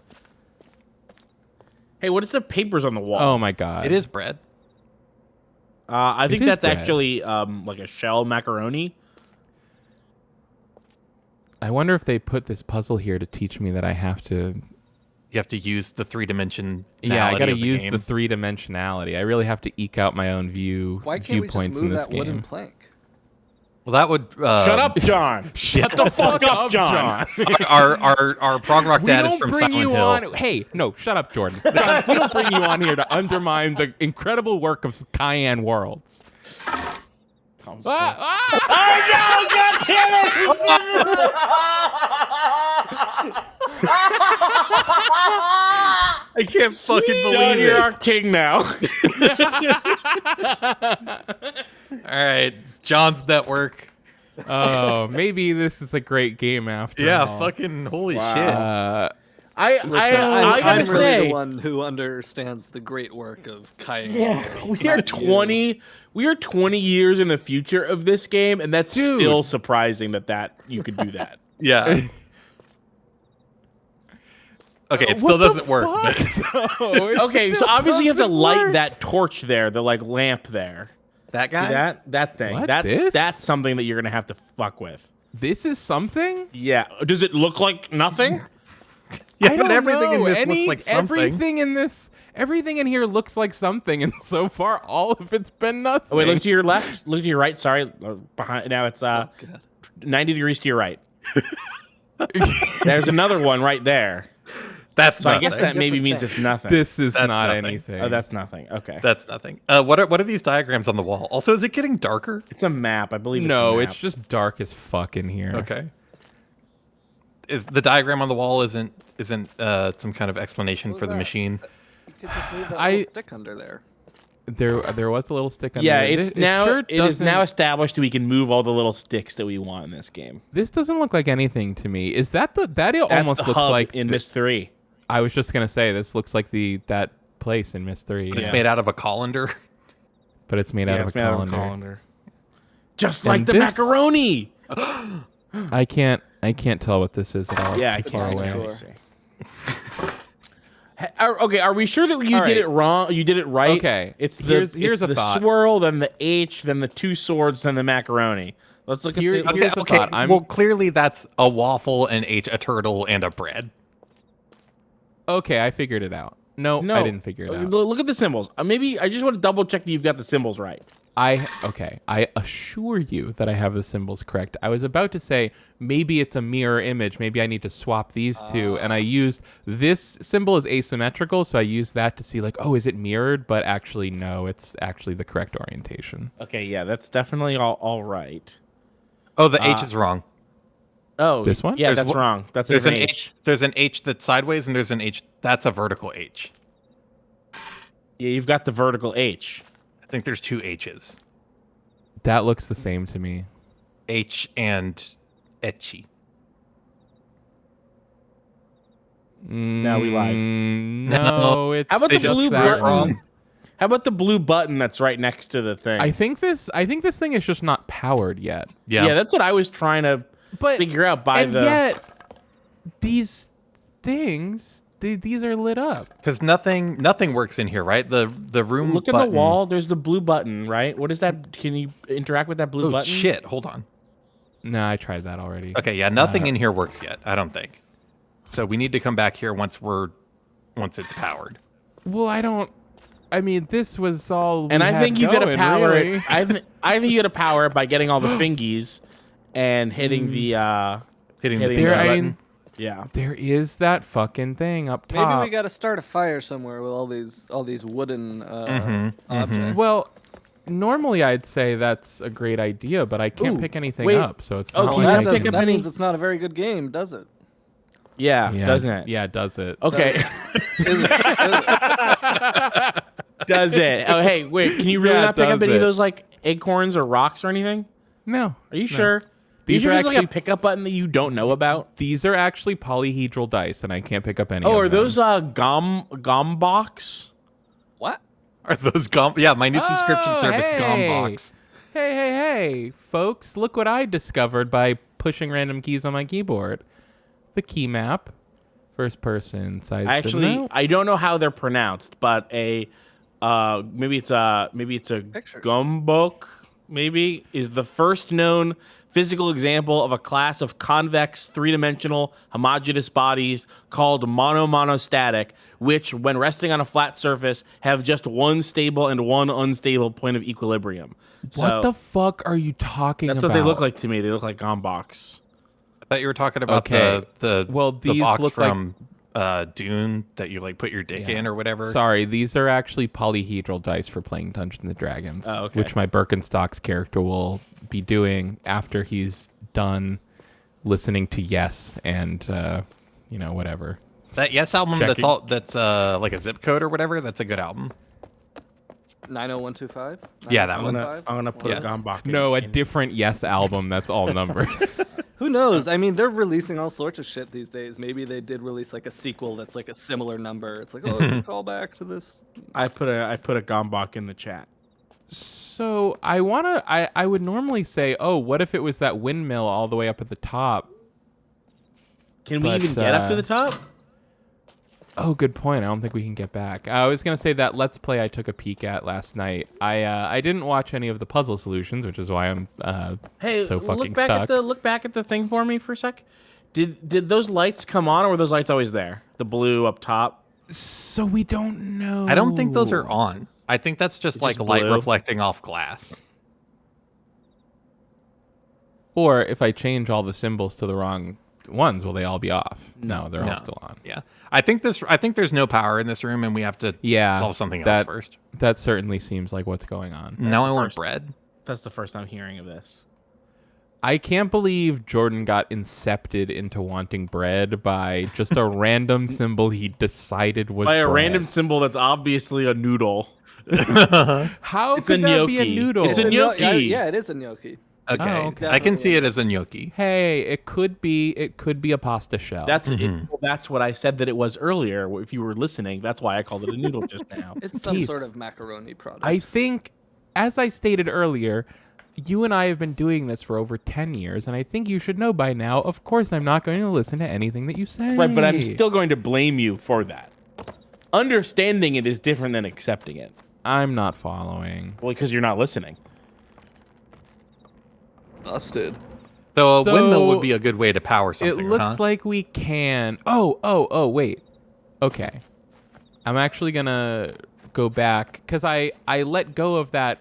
Hey, what is the papers on the wall? Oh my god. It is bread. I think is that's bread. actually like a shell macaroni. I wonder if they put this puzzle here to teach me that I have to... You have to use the 3-dimensionality. Yeah, I gotta of the use game. the 3-dimensionality. I really have to eke out my own Why can't we just viewpoints in move this that wooden game. plank? Well, that would... Shut up, John. Shut the fuck up, John. our prog rock dad is from Silent Hill. On. Hey, no, shut up, Jordan. John, we don't bring you on here to undermine the incredible work of Cyan Worlds. Oh, no, God damn I can't fucking John, believe you're it. our king now. All right, John's network. Oh, maybe this is a great game after Yeah, all. fucking holy shit. I I'm gotta really say, the one who understands the great work of Cyan. we are 20. We are 20 years in the future of this game, and that's still surprising that you could do that. Yeah. Okay, it still doesn't work. Okay, so obviously you have to light that torch there, the like lamp there. That guy? See that thing. What, That's this? that's something that you're gonna have to fuck with. This is something? Yeah. Does it look like nothing? Yeah, I don't but everything know. in this looks like something. Everything in here looks like something, and so far all of it's been nothing. Oh, wait, look to your left. Look to your right. Sorry, behind. Now it's 90 degrees to your right. There's another one right there. That's So I nothing. guess that maybe means it's nothing. This is That's not nothing. anything. Oh, that's nothing. Okay. That's nothing. What are these diagrams on the wall? Also, is it getting darker? It's a map. I believe no, it's a map. it's just dark as fuck in here. Okay. Is the diagram on the wall isn't some kind of explanation for the that? machine? You could just move that little stick under there. There was a little stick under Yeah, there. it's It now sure it is now doesn't- established that we can move all the little sticks that we want in this game. This doesn't look like anything to me. Is that it That's almost the looks hub like in Myst 3. I was just gonna say this looks like that place in Myst 3. It's Yeah. made out of a colander. But it's made out of a colander. Just And like the this- macaroni. I can't tell what this is at all. Yeah, I It's too far can't. away. Okay, are we sure that you All did right. it wrong? You did it right. Okay, It's here's it's a the thought. swirl, then the H, then the two swords, then the macaroni. Let's look at Here's the thought. Well, clearly that's a waffle, an H, a turtle, and a bread. Okay, I figured it out. No, I didn't figure it out. Look at the symbols. Maybe I just want to double check that you've got the symbols right. I assure you that I have the symbols correct. I was about to say maybe it's a mirror image. Maybe I need to swap these two. And I used this symbol is asymmetrical, so I used that to see like, oh, is it mirrored? But actually, no, it's actually the correct orientation. Okay, yeah, that's definitely all right. Oh, the H is wrong. Oh, this one? Yeah, that's wrong. There's an H. There's an H that's sideways, and there's an H that's a vertical H. Yeah, you've got the vertical H. I think there's two H's. That looks the same to me. H and etchy. Now we lied. No, it's how about the blue button? Wrong. How about the blue button that's right next to the thing? I think this thing is just not powered yet. Yeah, that's what I was trying to figure out yet these things these are lit up because nothing works in here, right? The room. Look at the wall. There's the blue button, right? What is that? Can you interact with that blue button? Shit! Hold on. No, I tried that already. Okay, yeah, nothing in here works yet. I don't think. So we need to come back here once it's powered. Well, I mean, this was all. And I think you gotta power really. it. I think you gotta power it by getting all the fingies and hitting the button. Yeah, there is that fucking thing up top. Maybe we got to start a fire somewhere with all these wooden objects. Well, normally I'd say that's a great idea, but I can't pick anything up, so it's not. That means it's not a very good game, does it? Yeah, doesn't it? Yeah, does it? Okay. Does it? Oh, hey, wait. Can you really not pick up any of those like acorns or rocks or anything? No. Are you sure? These are actually like a pickup button that you don't know about. These are actually polyhedral dice, and I can't pick up any. Oh, of are them. those Gombox? What? Are those Yeah, my new subscription service, Gombox. Hey, folks! Look what I discovered by pushing random keys on my keyboard. The key map, first person size. Actually, I don't know how they're pronounced, but maybe it's a Gombok. Maybe is the first known physical example of a class of convex, three-dimensional, homogeneous bodies called monostatic, which, when resting on a flat surface, have just one stable and one unstable point of equilibrium. What the fuck are you talking about? That's what they look like to me. They look like Gombox. I thought you were talking about the box from Dune that you like put your dick in or whatever. Sorry, these are actually polyhedral dice for playing Dungeons and Dragons, which my Birkenstocks character will be doing after he's done listening to Yes and whatever. That Yes album that's like a zip code or whatever. That's a good album. 90125. Yeah, that one. I'm gonna put a Gombok. No, a different Yes album. That's all numbers. Who knows? I mean, they're releasing all sorts of shit these days. Maybe they did release like a sequel that's like a similar number. It's like, oh, it's a callback to this. I put a Gombok in the chat. So I would normally say, oh, what if it was that windmill all the way up at the top? Can we even get up to the top? Oh, good point. I don't think we can get back. I was gonna say that Let's Play I took a peek at last night. I didn't watch any of the puzzle solutions, which is why I'm so fucking stuck. Look back at the thing for me for a sec. Did those lights come on, or were those lights always there? The blue up top. So we don't know. I don't think those are on. I think that's just like light reflecting off glass. Or if I change all the symbols to the wrong ones, will they all be off? No, they're all still on. Yeah. I think there's no power in this room, and we have to solve something else first. That certainly seems like what's going on. Now I want bread. That's the first I'm hearing of this. I can't believe Jordan got incepted into wanting bread by just a random symbol he decided was bread. Random symbol that's obviously a noodle. How could that be a noodle? It's a gnocchi. Yeah, it is a gnocchi. Okay. I can see it as a gnocchi. Hey, it could be a pasta shell. That's that's what I said that it was earlier. If you were listening, that's why I called it a noodle just now. It's some sort of macaroni product. I think, as I stated earlier, you and I have been doing this for over 10 years, and I think you should know by now, of course I'm not going to listen to anything that you say. Right, but I'm still going to blame you for that. Understanding it is different than accepting it. I'm not following. Well, because you're not listening. Busted. So a windmill would be a good way to power something. It looks like we can. Oh, wait. Okay. I'm actually gonna go back because I let go of that.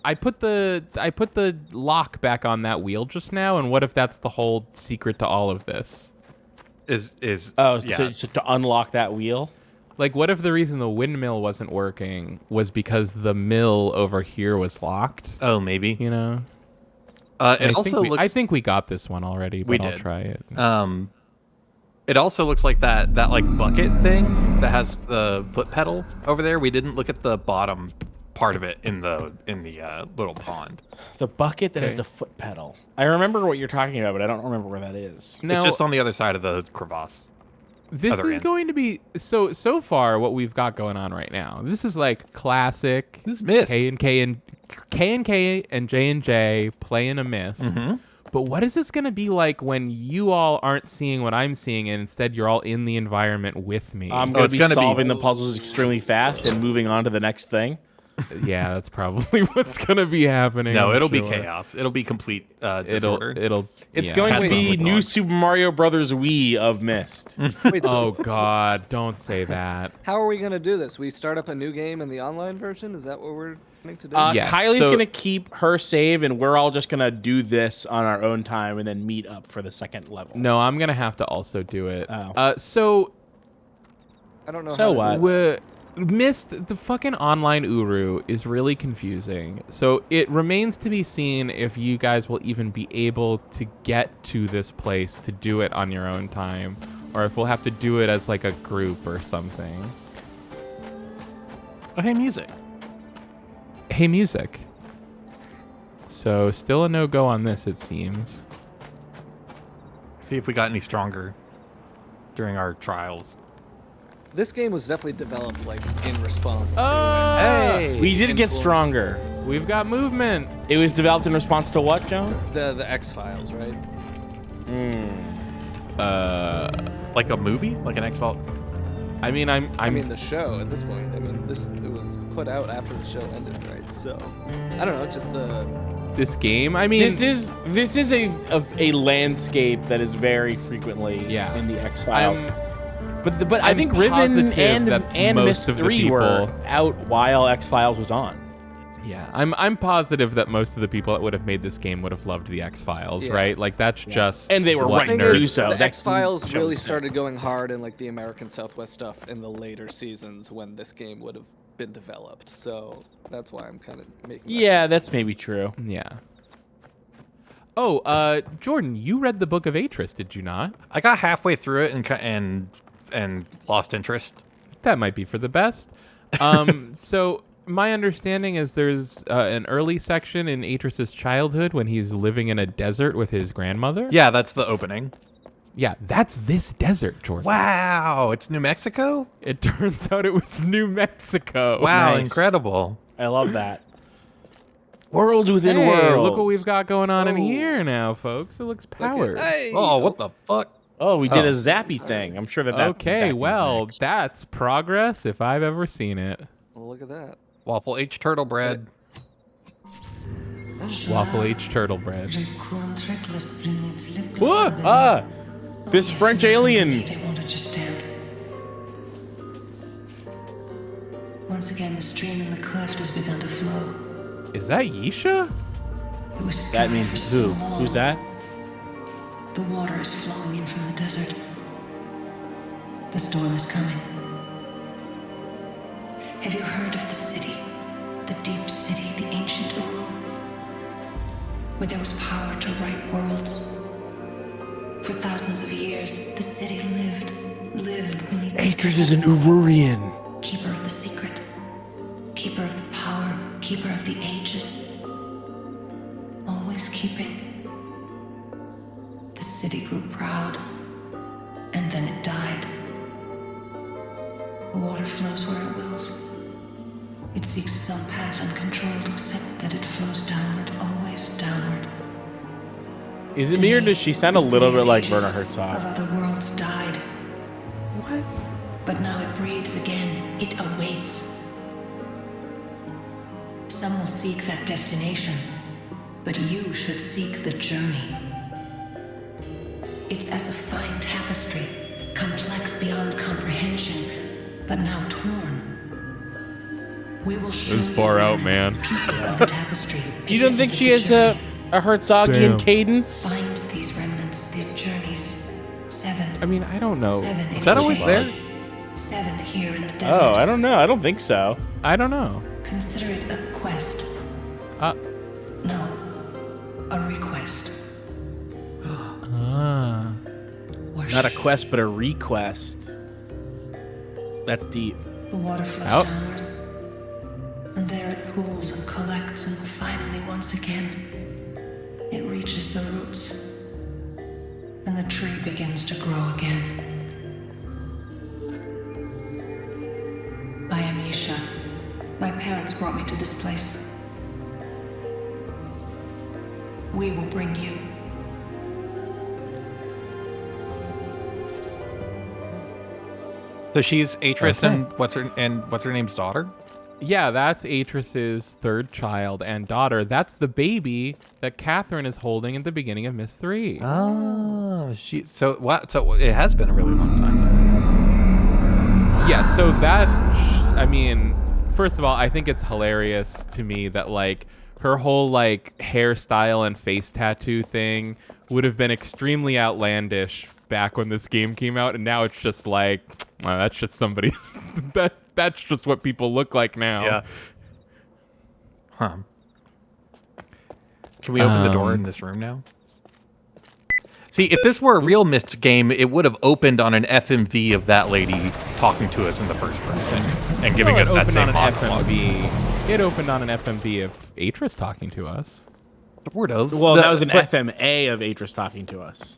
I put the lock back on that wheel just now, and what if that's the whole secret to all of this? So to unlock that wheel? Like, what if the reason the windmill wasn't working was because the mill over here was locked? Oh, maybe. You know? I think we got this one already, but I'll try it. It also looks like that like bucket thing that has the foot pedal over there. We didn't look at the bottom part of it in the little pond. The bucket that has the foot pedal. I remember what you're talking about, but I don't remember where that is. It's just on the other side of the crevasse. This is going to be so far what we've got going on right now. This is like classic. This is Mist. K and J and J playing a Mist. Mm-hmm. But what is this going to be like when you all aren't seeing what I'm seeing, and instead you're all in the environment with me? I'm going to be solving the puzzles extremely fast and moving on to the next thing. Yeah, that's probably what's going to be happening. No, it'll be chaos. It'll be complete disorder. It's going to be New Super Mario Brothers Wii of Mist. Wait, oh, God, don't say that. How are we going to do this? We start up a new game in the online version? Is that what we're planning to do? Yes, Kylie's going to keep her save, and we're all just going to do this on our own time and then meet up for the second level. No, I'm going to have to also do it. So... I don't know. So what? Mist, the fucking online Uru is really confusing. So it remains to be seen if you guys will even be able to get to this place to do it on your own time, or if we'll have to do it as like a group or something. Oh, hey, music. Hey, music. So still a no-go on this, it seems. See if we got any stronger during our trials. This game was definitely developed like in response. Hey, we did get stronger. We've got movement. It was developed in response to what, Joan? The X-Files, right? Like a movie, like an X-Files. I mean, I mean the show at this point. I mean, it was put out after the show ended, right? So I don't know, just this game. I mean, this is a landscape that is very frequently in the X-Files. But I think Riven and Mist 3 were out while X-Files was on. Yeah, I'm positive that most of the people that would have made this game would have loved the X-Files, right? Like that's just and they were right to do so. The X-Files really started going hard in like the American Southwest stuff in the later seasons when this game would have been developed. So that's why I'm kind of making. That's maybe true. Yeah. Oh, Jordan, you read the Book of Atris, did you not? I got halfway through it and lost interest. That might be for the best. So my understanding is there's an early section in Atris's childhood when he's living in a desert with his grandmother. Yeah, that's the opening. Yeah, that's this desert, Jordan. Wow, it's New Mexico? It turns out it was New Mexico. Wow, incredible. I love that. Worlds within worlds. Look what we've got going on in here now, folks. It looks powered. Oh, what the fuck? Oh, we did a zappy thing. I'm sure that's okay. Well, that's progress if I've ever seen it. Well, look at that. Waffle H turtle bread. Waffle H turtle bread. What? This French alien. They won't understand. Once again, the stream in the cleft has begun to flow. Is that Yeesha? It was that means who? Who's that? The water is flowing in from the desert. The storm is coming. Have you heard of the city? The deep city, the ancient Uru? Where there was power to right worlds. For thousands of years, the city lived beneath the Atris is an Ururian. Keeper of the secret. Keeper of the power. Keeper of the ages. Always keeping. The city grew proud, and then it died. The water flows where it wills. It seeks its own path uncontrolled, except that it flows downward, always downward. Is it me or does she sound a little bit like Werner Herzog? Of other worlds died. What? But now it breathes again. It awaits. Some will seek that destination. but you should seek the journey. It's as a fine tapestry, complex beyond comprehension, but now torn. We will show This is far out, remnants, man. pieces of the tapestry. You don't think she has a Herzogian cadence? Find these remnants, these journeys. 7. I mean, I don't know. 7 Is that always there? 7 here in the desert. Oh, I don't know. I don't think so. I don't know. Consider it a quest. No, a request. Not a quest, but a request. That's deep. The water flows Out. downward, and there it pools and collects, and finally, once again, it reaches the roots, and the tree begins to grow again. I am Yeesha. My parents brought me to this place. We will bring you. So she's Atris and what's her name's daughter? Yeah, that's Atris's third child and daughter. That's the baby that Catherine is holding at the beginning of Myst 3. Oh, so it has been a really long time. Yeah, so that, I mean, first of all, I think it's hilarious to me that, like, her whole, like, hairstyle and face tattoo thing would have been extremely outlandish back when this game came out, and now it's just like, well, that's just somebody's, that's just what people look like now. Yeah. Huh. Can we open the door in this room now? See, if this were a real Myst game, it would have opened on an FMV of that lady talking to us in the first person and giving us that same monologue. It opened on an FMV of Atris talking to us. Sort of. Well, that was an FMA of Atris talking to us.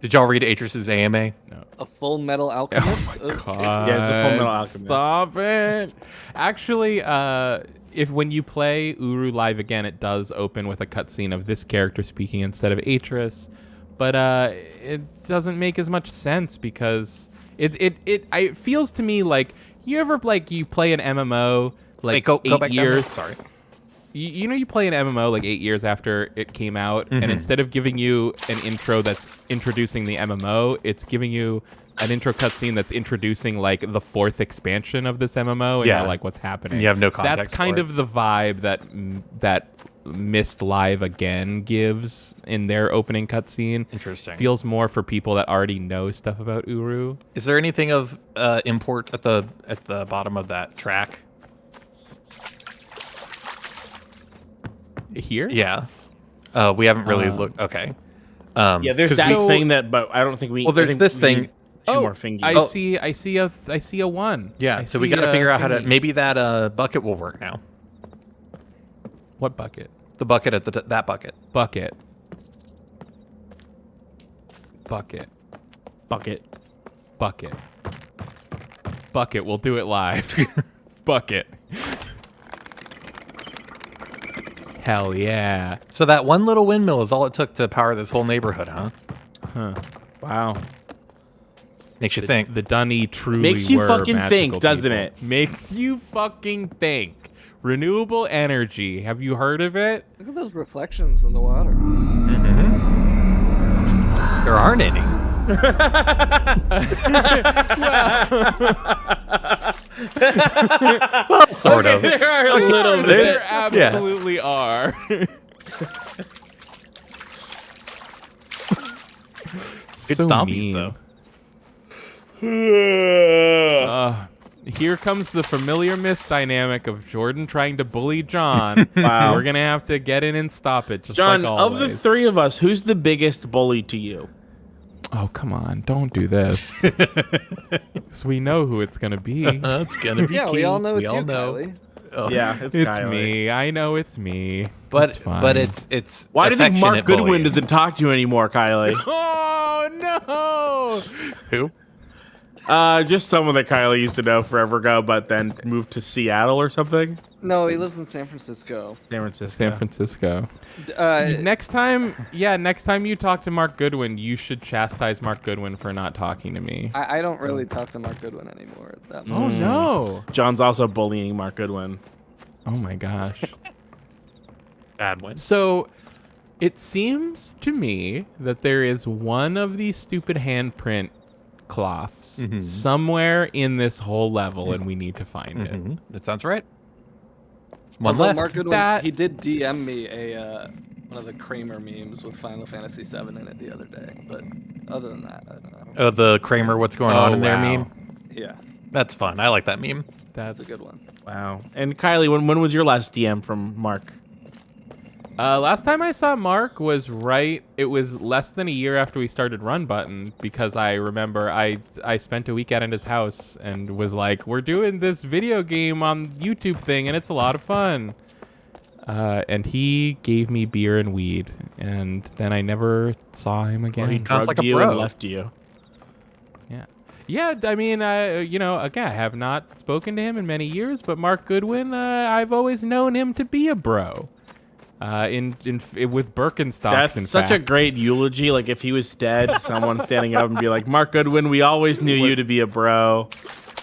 Did y'all read Atris's AMA? No. A Full Metal Alchemist? Oh my God. Yeah, it's a Full Metal Alchemist. Stop it. Actually, when you play Uru live again, it does open with a cutscene of this character speaking instead of Atris, but it doesn't make as much sense because it feels to me like you play an MMO like go 8 back years. Sorry. You know, you play an MMO like 8 years after it came out, and instead of giving you an intro that's introducing the MMO, it's giving you an intro cutscene that's introducing like the 4th expansion of this MMO, and you're like, what's happening? You have no context. That's kind of the vibe that Myst Live Again gives in their opening cutscene. Interesting. Feels more for people that already know stuff about Uru. Is there anything of import at the bottom of that track? Here? Yeah. We haven't really looked. Okay. Yeah, there's that thing that, but I don't think we. Well, there's this thing. Two more fingers. I see a 1. Yeah. So we got to figure out how to. Maybe that bucket will work now. What bucket? The bucket at that bucket. Bucket. We'll do it live. Bucket. Hell yeah. So that one little windmill is all it took to power this whole neighborhood, huh? Wow. Makes you think. The Dunny truly Makes you were fucking magical think, doesn't people. it? Makes you fucking think. Renewable energy. Have you heard of it? Look at those reflections in the water. There aren't any. Well, sort of. There are a little bit. There absolutely are. Good So stompies, mean. though. Here comes the familiar Myst dynamic of Jordan trying to bully John. Wow. We're gonna have to get in and stop it, just John, like of always. the three of us, who's the biggest bully to you? Oh, come on. Don't do this. So we know who it's going to be. It's gonna be. Yeah, we all know it's you, know. Kylie. Oh. Yeah, it's It's me. I know it's me. But It's fine. but it's. Why do you think Mark affectionate Goodwin bullying. doesn't talk to you anymore, Kylie? Oh, no. Who? Just someone that Kylie used to know forever ago, but then moved to Seattle or something. No, he lives in San Francisco. San Francisco. Uh, Next time you talk to Mark Goodwin, you should chastise Mark Goodwin for not talking to me. I don't really talk to Mark Goodwin anymore. That much. Oh, no. John's also bullying Mark Goodwin. Oh, my gosh. Bad one. So it seems to me that there is one of these stupid handprint cloths somewhere in this whole level, and we need to find it. That sounds right. One Although left. Mark Goodwin, That- he did DM me one of the Kramer memes with Final Fantasy VII in it the other day. But other than that, I don't know. Oh, the Kramer, what's going on in there meme? Yeah, That's fun. I like that meme. That's it's a good one. Wow. And Kylie, when was your last DM from Mark? Last time I saw Mark was it was less than a year after we started Run Button, because I remember I spent a weekend at his house and was like, we're doing this video game on YouTube thing and it's a lot of fun. And he gave me beer and weed, and then I never saw him again. Well, he Sounds drugged like a you bro. and left you. Yeah, I mean, again, I have not spoken to him in many years, but Mark Goodwin, I've always known him to be a bro. With Birkenstocks. That's such a great eulogy. Like if he was dead, someone standing up and be like, "Mark Goodwin, we always knew you to be a bro."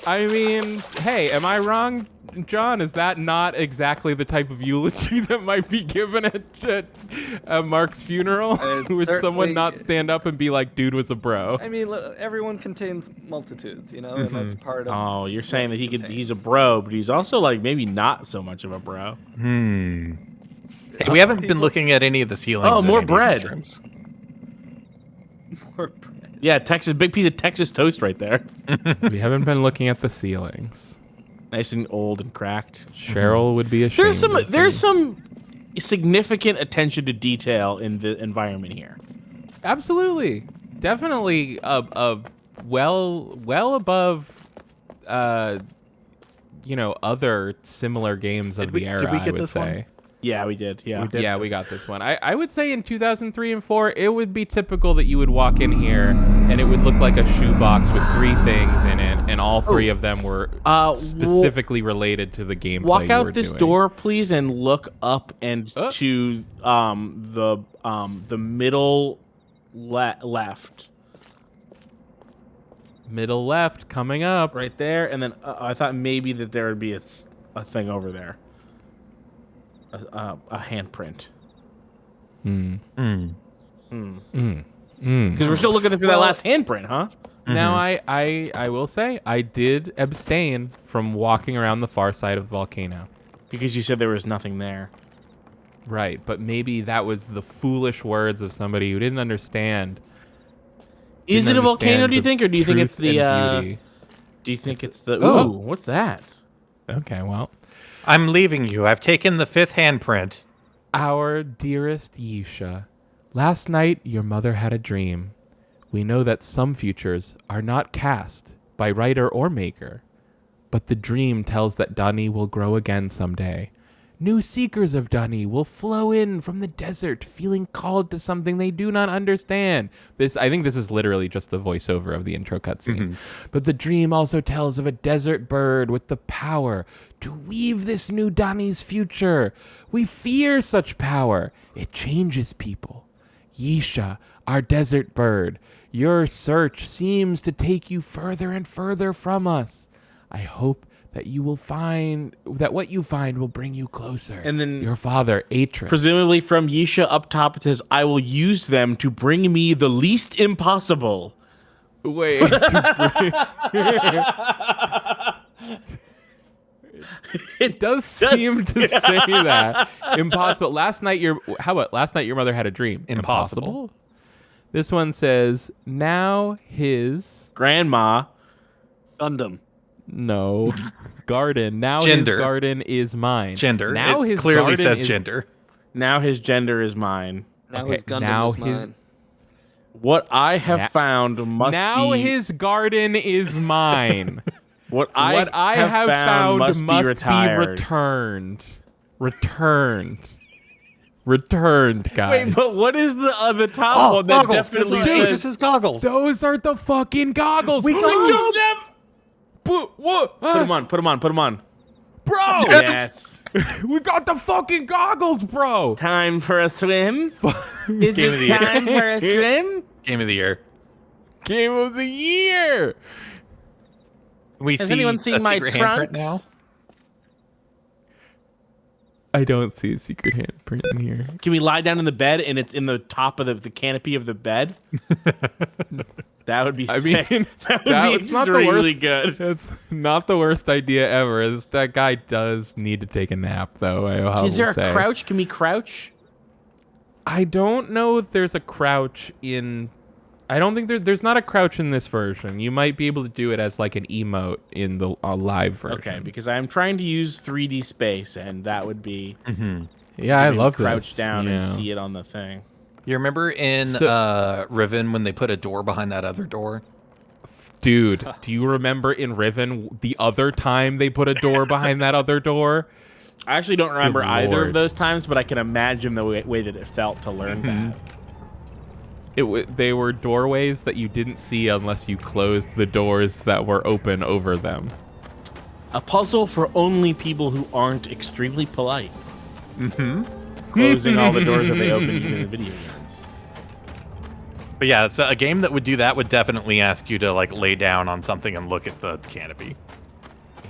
I mean, hey, am I wrong, John? Is that not exactly the type of eulogy that might be given at Mark's funeral? Would someone not stand up and be like, "Dude was a bro"? I mean, everyone contains multitudes, you know, and that's part of. Oh, you're saying that he's a bro, but he's also like maybe not so much of a bro. Hey, we haven't been looking at any of the ceilings. Oh, in more any of bread. these rooms. More bread. Yeah, big piece of Texas toast right there. We haven't been looking at the ceilings. Nice and old and cracked. Cheryl would be ashamed. There's some significant attention to detail in the environment here. Absolutely, definitely well above, other similar games of the era. Did we get I would this say. one? Yeah, we did. Yeah. Yeah, we got this one. I would say in 2003 and 4, it would be typical that you would walk in here and it would look like a shoebox with 3 things in it, and all 3 of them were specifically related to the gameplay. Walk you out were this doing. door, please, and look up and to the middle left. Middle left coming up. Right there, and then I thought maybe that there would be a thing over there. A handprint. Because we're still looking through that last handprint, huh? Now, I will say, I did abstain from walking around the far side of the volcano. Because you said there was nothing there. Right, but maybe that was the foolish words of somebody who didn't understand. Is it a volcano, do you think, or do you think it's the... beauty. Do you think it's the... Ooh, what's that? Okay, well... I'm leaving you. I've taken the 5th handprint. Our dearest Yeesha, last night your mother had a dream. We know that some futures are not cast by writer or maker, but the dream tells that Dunny will grow again someday. New seekers of Dunny will flow in from the desert, feeling called to something they do not understand. I think this is literally just the voiceover of the intro cutscene. But the dream also tells of a desert bird with the power to weave this new Dunny's future. We fear such power. It changes people. Yeesha, our desert bird, your search seems to take you further and further from us. I hope that you will find that what you find will bring you closer. And then your father, Atreus. Presumably from Yeesha up top, it says, "I will use them to bring me the least impossible." Wait. It does seem to say that. Impossible. Last night your mother had a dream. Impossible. This one says, now his grandma Gundam. No. Garden. Now Gender. His garden is mine. Gender. Now it his clearly garden says is, gender. Now his gender is mine. Now Okay, his Gundam now is his- mine. What I have found must Now be... his garden is mine. What I have found must be retired. Returned, guys. Wait, but what is the top one that definitely says... his goggles. Those are the fucking goggles. We took them! What? Put them on. Bro! Yes. We got the fucking goggles, bro. Time for a swim? Is Game of the it time for a swim? Game of the year. Game of the year. We Has see anyone seen a my secret handprint trunks? now. I don't see a secret handprint in here. Can we lie down in the bed and it's in the top of the canopy of the bed? That would be sick. I mean, that would be extremely good. It's not the worst idea ever. That guy does need to take a nap, though. Is there a crouch? Can we crouch? I don't know if there's a crouch in... I don't think there's not a crouch in this version. You might be able to do it as like an emote in the live version. Okay, because I'm trying to use 3D space, and that would be... Mm-hmm. Yeah, I love crouch this. down and see it on the thing. You remember in Riven when they put a door behind that other door? Dude, do you remember in Riven the other time they put a door behind that other door? I actually don't remember either of those times, but I can imagine the way that it felt to learn that. They were doorways that you didn't see unless you closed the doors that were open over them. A puzzle for only people who aren't extremely polite. Mm-hmm. Closing all the doors that they open, even in video games. But yeah, so a game that would do that would definitely ask you to like lay down on something and look at the canopy.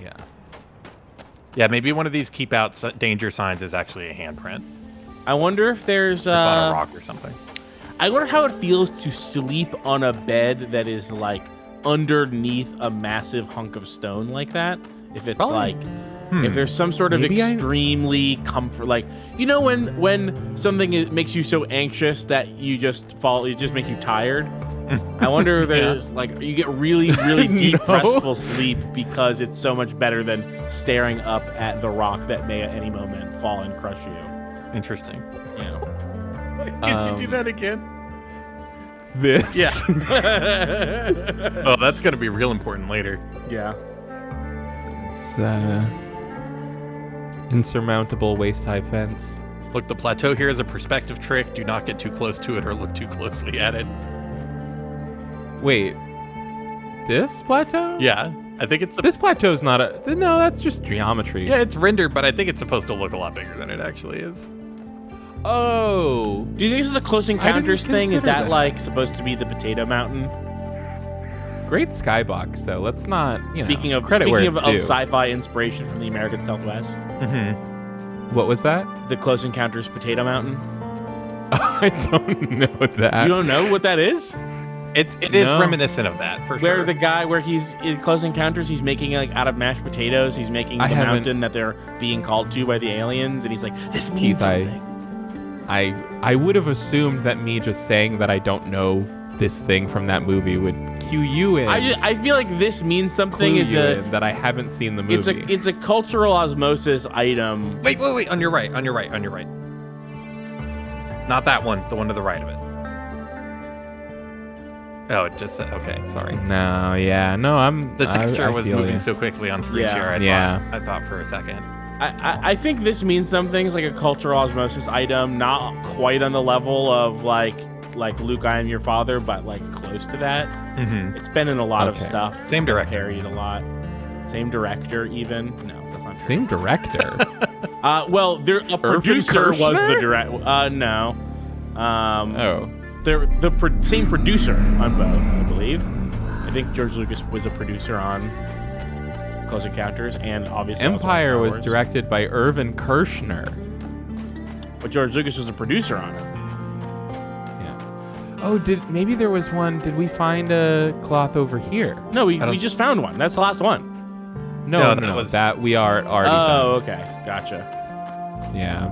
Yeah. Yeah, maybe one of these keep out danger signs is actually a handprint. I wonder if there's... It's on a rock or something. I wonder how it feels to sleep on a bed that is like underneath a massive hunk of stone like that. If it's like, if there's some sort of extremely comfort, like, you know, when something makes you so anxious that you just fall, it just makes you tired. I wonder if there's like, you get really, really deep, restful sleep because it's so much better than staring up at the rock that may at any moment fall and crush you. Interesting. Yeah. Can you do that again? This. Yeah. Oh, that's going to be real important later. Yeah. It's insurmountable waist-high fence. Look, the plateau here is a perspective trick. Do not get too close to it or look too closely at it. Wait. This plateau? Yeah. I think it's... This plateau's not a... No, that's just geometry. Yeah, it's rendered, but I think it's supposed to look a lot bigger than it actually is. Oh. Do you think this is a Close Encounters thing? Is that like supposed to be the Potato Mountain? Great skybox, though. Let's not. Speaking of sci-fi inspiration from the American Southwest. Mm-hmm. What was that? The Close Encounters Potato Mountain. I don't know that. You don't know what that is? It is reminiscent of that, for where sure. The guy, where he's in Close Encounters, he's making like out of mashed potatoes, he's making the mountain that they're being called to by the aliens, and he's like, this means something. I would have assumed that me just saying that I don't know this thing from that movie would cue you in. I feel like this means something that I haven't seen the movie. It's a cultural osmosis item. Wait, on your right. Not that one, the one to the right of it. Oh, it just said, okay, sorry. No, yeah, no, the texture was moving so quickly on screen share. I thought for a second. I think this means some things like a cultural osmosis item, not quite on the level of like Luke, I am your father, but like close to that. Mm-hmm. It's been in a lot of stuff. Same director. Carried a lot. Same director, even. No, that's not true. Same director. Well, a producer was the director. No. They're the same producer on both, I believe. I think George Lucas was a producer on Close Encounters, and obviously Empire was directed by Irvin Kershner. But George Lucas was a producer on it. Yeah. Oh, maybe there was one? Did we find a cloth over here? No, we just found one. That's the last one. No, that we are already. Oh, okay, gotcha. Yeah,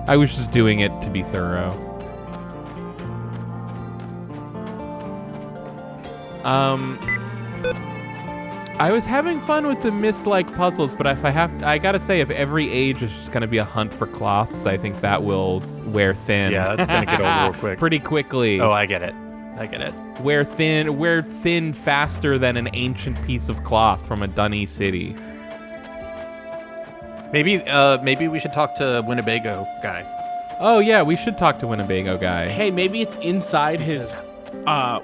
I was just doing it to be thorough. I was having fun with the mist-like puzzles, but I gotta say, if every age is just gonna be a hunt for cloths, I think that will wear thin. Yeah, that's gonna get old real quick. Pretty quickly. Oh, I get it. Wear thin faster than an ancient piece of cloth from a dunny city. Maybe we should talk to Winnebago guy. Oh yeah, we should talk to Winnebago guy. Hey, maybe it's inside his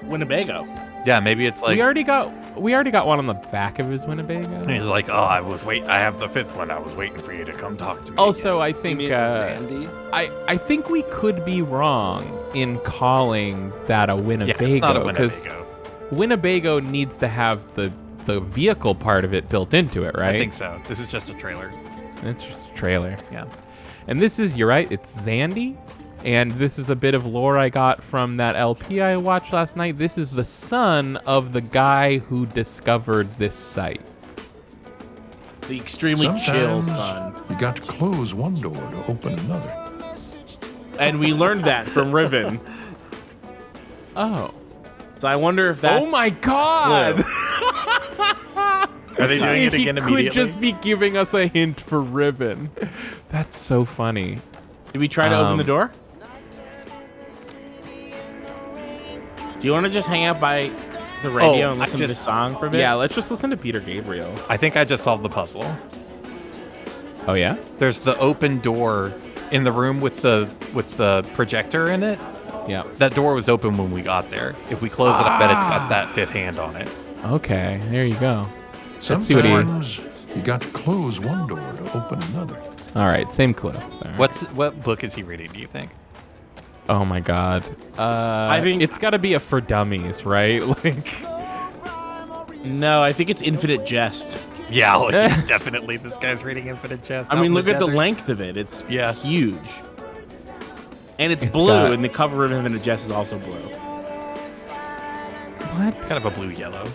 Winnebago. Yeah, maybe it's like we already got one on the back of his Winnebago. He's like, oh, I have the fifth one. I was waiting for you to come talk to me. Also, again. I think Zandy? I think we could be wrong in calling that a Winnebago. Yeah, it's not a Winnebago. Winnebago needs to have the vehicle part of it built into it, right? I think so. This is just a trailer. It's just a trailer. Yeah. And this is, you're right, it's Zandy. And this is a bit of lore I got from that LP I watched last night. This is the son of the guy who discovered this site. The extremely chill son. You got to close one door to open another. And we learned that from Riven. Oh. So I wonder if that's... Oh my god! Are they doing it again immediately? He could just be giving us a hint for Riven. That's so funny. Did we try to open the door? Do you want to just hang out by the radio and listen to the song for a bit? Yeah, let's just listen to Peter Gabriel. I think I just solved the puzzle. Oh yeah? There's the open door in the room with the projector in it. Yeah. That door was open when we got there. If we close it, I bet it's got that fifth hand on it. Okay, there you go. Sometimes you got to close one door to open another. All right, same clue. Sorry. What book is he reading, do you think? Oh my god. I think it's got to be a For Dummies, right? Like. No, I think it's Infinite Jest. Yeah, definitely. This guy's reading Infinite Jest. I mean, look at the length of it. It's huge. And it's blue, and the cover of Infinite Jest is also blue. What? Kind of a blue-yellow.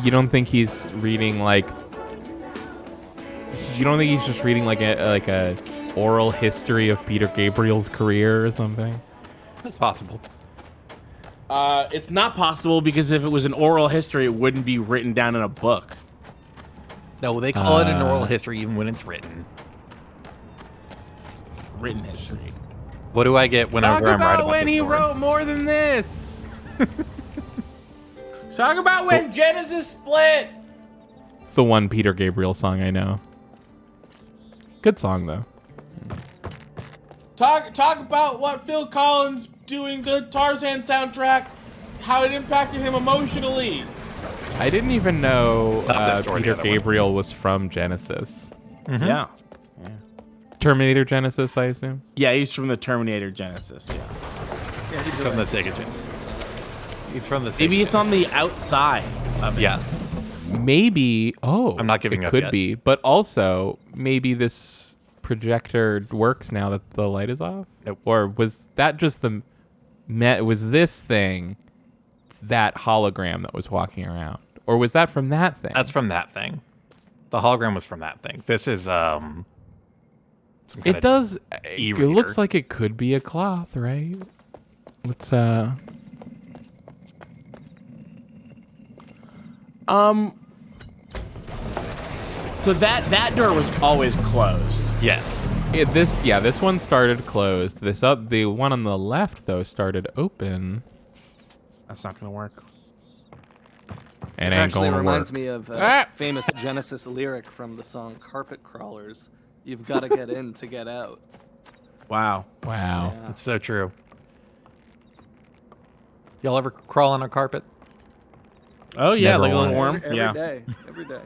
You don't think he's reading like? You don't think he's just reading like a oral history of Peter Gabriel's career or something? That's possible. It's not possible because if it was an oral history, it wouldn't be written down in a book. No, they call it an oral history even when it's written. Written history. What do I get whenever I'm right about when this he story? wrote more than this. Talk about when Genesis split. It's the one Peter Gabriel song I know. Good song though. Talk about what Phil Collins doing the Tarzan soundtrack, how it impacted him emotionally. I didn't even know story, Peter Gabriel was from Genesis. Mm-hmm. Yeah. Terminator Genesis, I assume? Yeah, he's from the Terminator Genesis, Yeah, he's from the Sega Genesis. He's from the Sega Maybe it's Genesis. on the outside of it. Yeah. Maybe. Oh, I'm not giving it up could yet. be, but also maybe this projector works now that the light is off. Nope. Or was that just was this thing that hologram that was walking around, or was that from that thing? That's from that thing. The hologram was from that thing. This is It does. It e-reader. looks like it could be a cloth, right? Let's So that door was always closed. Yes. This one started closed. The one on the left though started open. That's not gonna work. And This ain't actually gonna reminds work. me of a famous Genesis lyric from the song Carpet Crawlers. You've got to get in to get out. Wow. Wow. Yeah. It's so true. Y'all ever crawl on a carpet? Oh yeah, Never like a little once. worm. Yeah. Every day.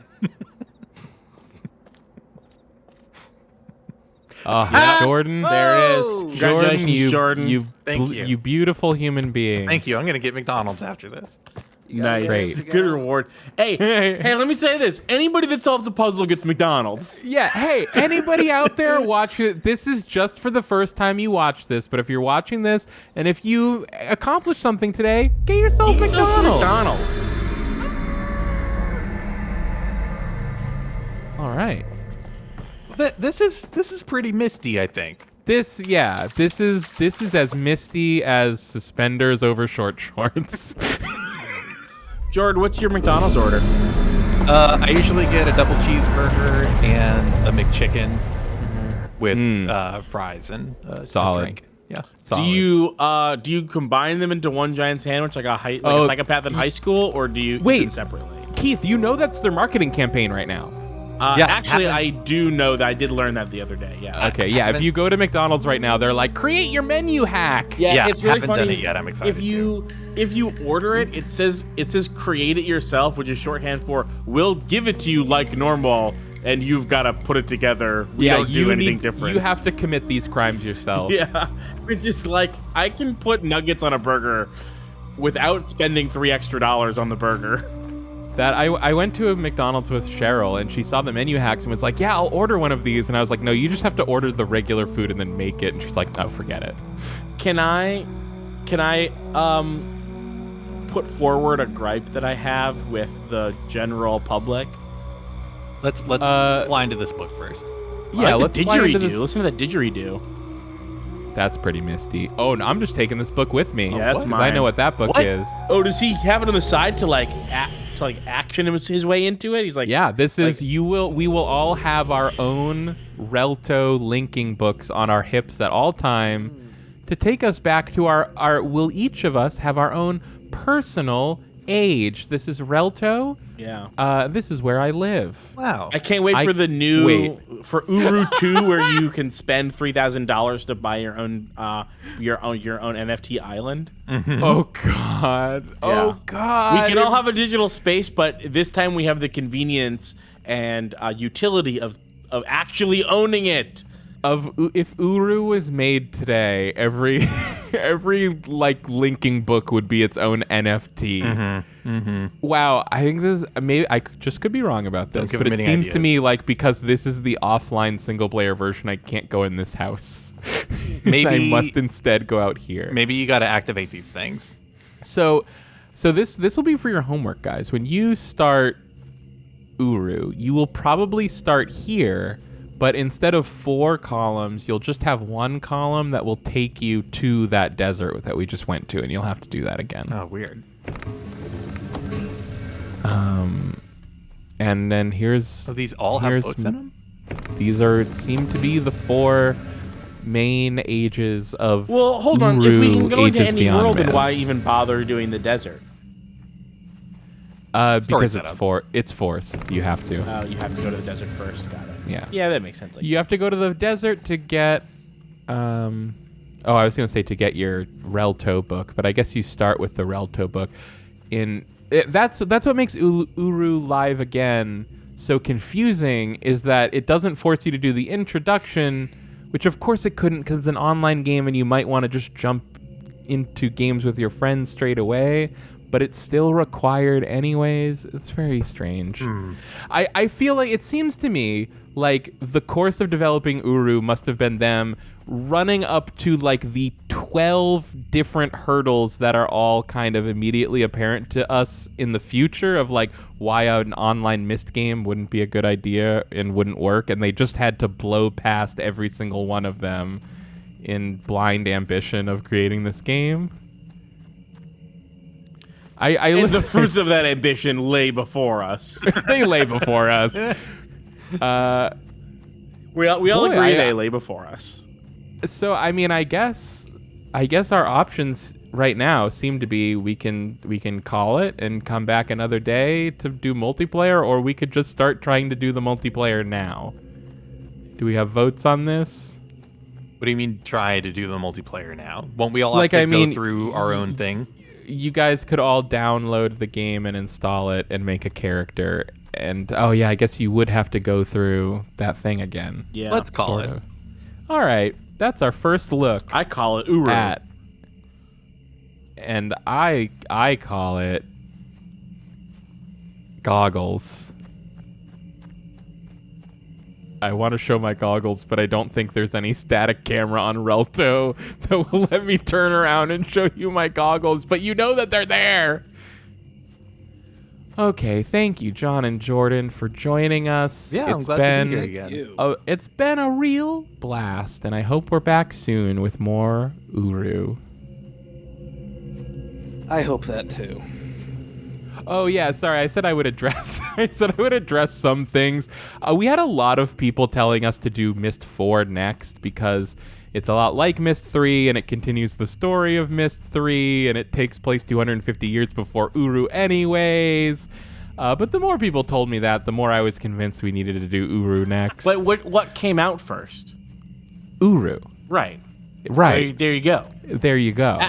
Jordan. There it is. Jordan, Congratulations, Jordan. Thank you. You beautiful human being. Thank you. I'm gonna get McDonald's after this. Nice. Great. Good reward. Hey, let me say this. Anybody that solves a puzzle gets McDonald's. Yeah, hey, anybody out there watch it? This is just for the first time you watch this, but if you're watching this and if you accomplish something today, get yourself McDonald's. All right. This is pretty misty, I think. This is as misty as suspenders over short shorts. Jordan, what's your McDonald's order? I usually get a double cheeseburger and a McChicken with fries and Solid. a drink. Yeah. Solid. Do you combine them into one giant sandwich like a psychopath in high school, or do you eat them separately? Keith, you know that's their marketing campaign right now. Actually, I do know that. I did learn that the other day. Yeah. Okay, yeah. If you go to McDonald's right now, they're like, create your menu hack. Yeah, it's really haven't funny. done it yet. I'm excited. If you order it, it says create it yourself, which is shorthand for we'll give it to you like normal, and you've got to put it together. We don't do anything different. You have to commit these crimes yourself. Yeah, which is like I can put nuggets on a burger without spending $3 extra on the burger. That I went to a McDonald's with Cheryl, and she saw the menu hacks and was like, yeah, I'll order one of these. And I was like, no, you just have to order the regular food and then make it. And she's like, no, forget it. Can I put forward a gripe that I have with the general public? Let's fly into this book first. Yeah, let's fly into this. Listen to the didgeridoo. That's pretty misty. Oh, no, I'm just taking this book with me. Yeah, that's mine. I know what that book is. Oh, does he have it on the side to action his way into it? He's like, yeah, this is we will all have our own Relto linking books on our hips at all time to take us back to our will each of us have our own personal age. This is Relto. Yeah. This is where I live. Wow. I can't wait for the new for Uru 2 where you can spend $3,000 to buy your own NFT island. Mm-hmm. Oh god. Yeah. Oh god. We can all have a digital space, but this time we have the convenience and utility of actually owning it. If Uru was made today, every linking book would be its own NFT. Mm-hmm. Mm-hmm. Wow, I think this maybe I just could be wrong about this, but it seems to me like because this is the offline single player version, I can't go in this house. Maybe I must instead go out here. Maybe you got to activate these things. So this will be for your homework, guys. When you start Uru, you will probably start here. But instead of 4 columns, you'll just have 1 column that will take you to that desert that we just went to, and you'll have to do that again. Oh, weird. And then here's... Oh, these all have books in them? These seem to be the 4 main ages of Well, hold on. Uru, if we can go into any world, Mist. then why even bother doing the desert? Because it's forced. You have to. You have to go to the desert first. Got it. Yeah. Yeah, that makes sense. You have to go to the desert to get... I was going to say to get your Relto book, but I guess you start with the Relto book. That's what makes Uru Live Again so confusing, is that it doesn't force you to do the introduction, which of course it couldn't because it's an online game and you might want to just jump into games with your friends straight away, but it's still required anyways. It's very strange. I feel like it seems to me like the course of developing Uru must have been them running up to like the 12 different hurdles that are all kind of immediately apparent to us in the future of like why an online Myst game wouldn't be a good idea and wouldn't work, and they just had to blow past every single one of them in blind ambition of creating this game. And the fruits of that ambition lay before us. They lay before us. We all agree they lay before us. So I mean, I guess our options right now seem to be we can call it and come back another day to do multiplayer, or we could just start trying to do the multiplayer now. Do we have votes on this? What do you mean try to do the multiplayer now? Won't we all have to go through our own thing? You guys could all download the game and install it and make a character. And, I guess you would have to go through that thing again. Yeah. Let's call it. All right. That's our first look. I call it Uru. And I call it goggles. I want to show my goggles, but I don't think there's any static camera on Relto that will let me turn around and show you my goggles, but you know that they're there. Okay, thank you, John and Jordan, for joining us. Yeah, I'm glad to be here again. It's been a real blast, and I hope we're back soon with more Uru. I hope that too. Oh yeah, sorry. I said I would address some things. We had a lot of people telling us to do Myst 4 next because it's a lot like Myst 3 and it continues the story of Myst 3 and it takes place 250 years before Uru anyways. But the more people told me that, the more I was convinced we needed to do Uru next. But what came out first? Uru. Right. Right. So there you go. There you go.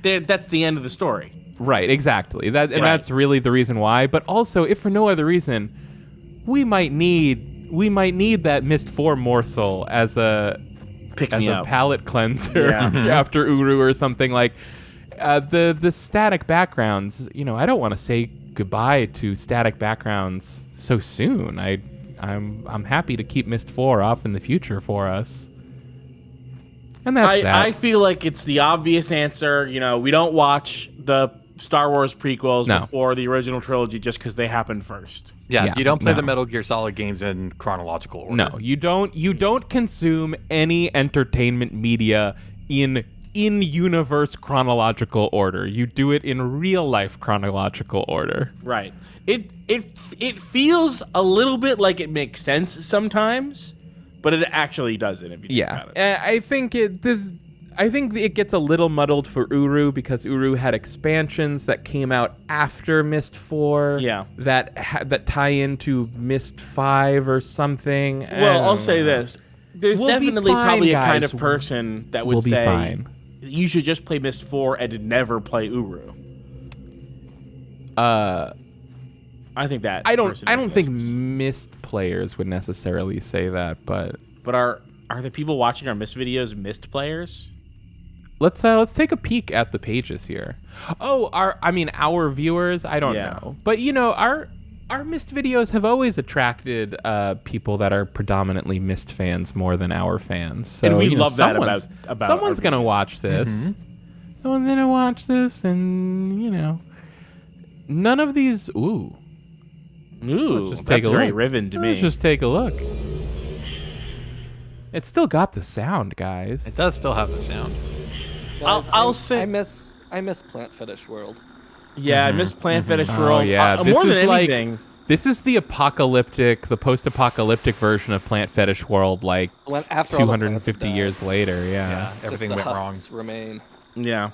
That's the end of the story. Right, exactly. That's really the reason why. But also, if for no other reason, we might need that Myst 4 morsel as a palate cleanser after Uru or something like. The static backgrounds. I don't want to say goodbye to static backgrounds so soon. I'm happy to keep Myst 4 off in the future for us. And that's that. I feel like it's the obvious answer. You know, we don't watch the Star Wars prequels before the original trilogy just because they happened first. Yeah, you don't play the Metal Gear Solid games in chronological order. No, you don't. You don't consume any entertainment media in universe chronological order. You do it in real life chronological order. Right. It feels a little bit like it makes sense sometimes, but it actually doesn't if you think about it. I think it gets a little muddled for Uru because Uru had expansions that came out after Myst 4. Yeah. That tie into Myst 5 or something. Well, I'll say this. There's definitely probably a kind of person that would say fine. You should just play Myst 4 and never play Uru. I think that I don't think Myst players would necessarily say that, but are the people watching our Myst videos Myst players? Let's take a peek at the pages here. Oh, our viewers, I don't know. But you know, our Myst videos have always attracted people that are predominantly Myst fans more than our fans. So and we love that about someone's going to watch this. Mm-hmm. Someone's going to watch this, and you know, none of these Ooh, that's very Riven to me. Let's just take a look. It's still got the sound, guys. It does still have the sound. Guys, I'll say I miss Plant Fetish World. Yeah, I miss Plant Fetish World. Oh, yeah. More than anything. This is the post-apocalyptic version of Plant Fetish World, like after 250 years later. Yeah, everything went wrong. Remain. Yeah,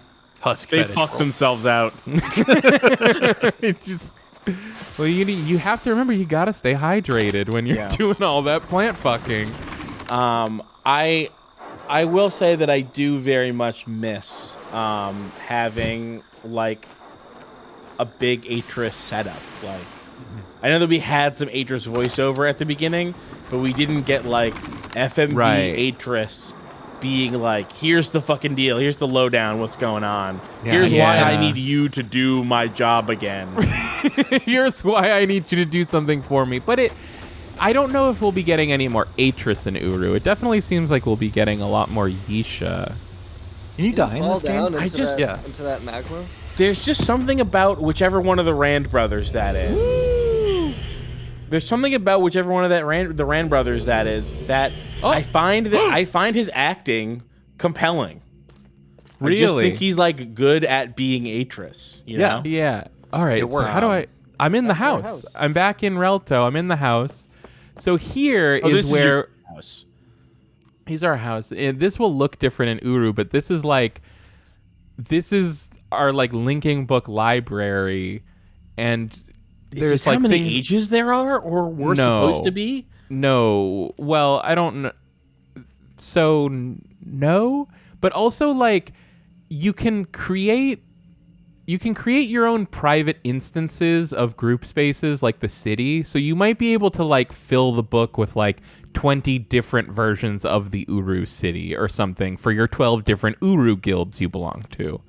they fucked themselves out. It just. Well, you have to remember you gotta stay hydrated when you're doing all that plant fucking. I will say that I do very much miss having like a big Atris setup. Like, I know that we had some Atris voiceover at the beginning, but we didn't get like FMV Atris being like, here's the fucking deal, here's the lowdown, what's going on. Here's why I need you to do my job again. Here's why I need you to do something for me. But I don't know if we'll be getting any more Atris in Uru. It definitely seems like we'll be getting a lot more Yeesha. Can you die in this game? Into that magma? There's just something about whichever one of the Rand brothers that is. Woo! There's something about whichever one of the Rand brothers that is that I find his acting compelling. Really? I just think he's like good at being Atris. You know? Yeah. All right. So how do I'm in the house. I'm back in Relto. I'm in the house. So here is where here's our house. And this will look different in Uru, but this is our like linking book library, and there's how many ages there are, or we're supposed to be? No. Well, I don't know. So no, but also like you can create your own private instances of group spaces like the city. So you might be able to like fill the book with like 20 different versions of the Uru city or something for your 12 different Uru guilds you belong to.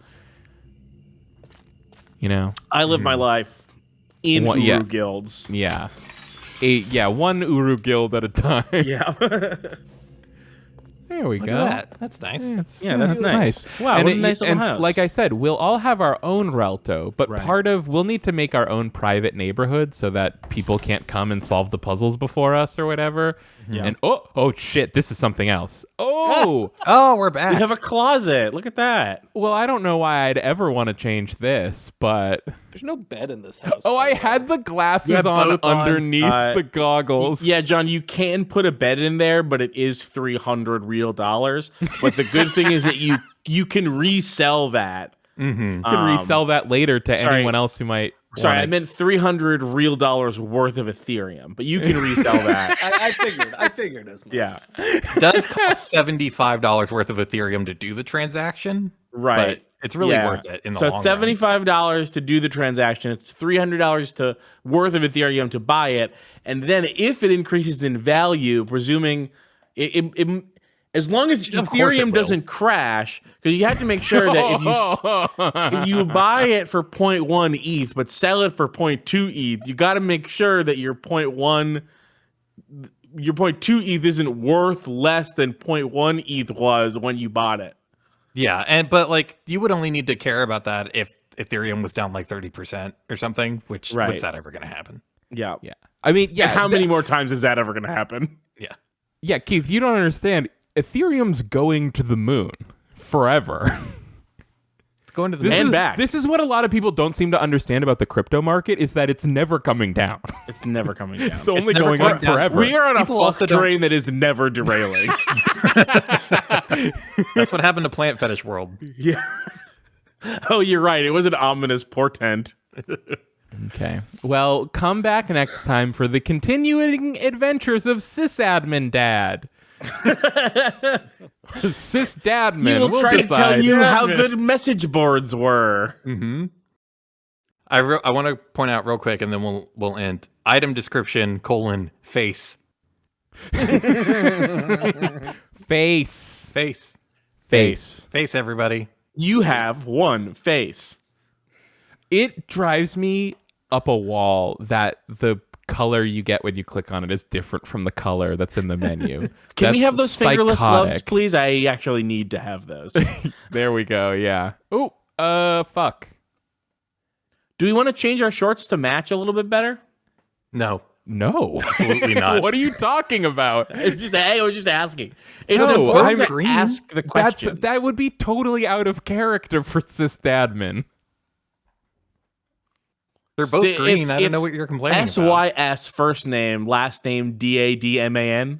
You know? I live my life in Uru guilds. Yeah. One Uru guild at a time. Yeah. There we Look go. at that. That's nice. That's nice. Wow, and what a nice little house. Like I said, we'll all have our own Relto, but we'll need to make our own private neighborhood so that people can't come and solve the puzzles before us or whatever. Yeah. And oh shit, this is something else. Oh, we're back. We have a closet. Look at that. Well, I don't know why I'd ever want to change this, but there's no bed in this house. I had the glasses on underneath the goggles. Yeah, John, you can put a bed in there, but it is $300 real dollars. But the good thing is that you can resell that. Mm-hmm. You can resell that later to anyone else who might. Sorry, I meant $300 real dollars worth of Ethereum, but you can resell that. I figured as much. Yeah, it does cost $75 worth of Ethereum to do the transaction, right? But it's really worth it in the long run. So it's $75 to do the transaction. It's $300 worth of Ethereum to buy it, and then if it increases in value, presuming As long as Ethereum doesn't crash, because you have to make sure that if you buy it for 0.1 ETH but sell it for 0.2 ETH, you got to make sure that your 0.2 ETH isn't worth less than 0.1 ETH was when you bought it. Yeah, but like you would only need to care about that if Ethereum was down like 30% or something, which when's that ever going to happen? Yeah. I mean, yeah. And how many more times is that ever going to happen? Yeah. Yeah, Keith, you don't understand. Ethereum's going to the moon forever. It's going to the moon and back. This is what a lot of people don't seem to understand about the crypto market is that it's never coming down. It's never coming down. It's only going up forever. We are on a fuck train that is never derailing. That's what happened to Plant Fetish World. Yeah. Oh, you're right. It was an ominous portent. Okay. Well, come back next time for the continuing adventures of Sysadmin Dad. Sysdadmin. He will try to tell you how good message boards were. Mm-hmm. I want to point out real quick, and then we'll end. Item description : face. Face. Face. Face. Face, everybody. You have one face. It drives me up a wall that the color you get when you click on it is different from the color that's in the menu. Can we have those fingerless gloves, please? I actually need to have those. There we go, yeah. Oh, fuck. Do we want to change our shorts to match a little bit better? No. No. Absolutely not. What are you talking about? I was just asking. It's no, I'm to ask the questions. That would be totally out of character for Sysdadmin. They're both green. I don't know what you're complaining about. SYS first name, last name DADMAN.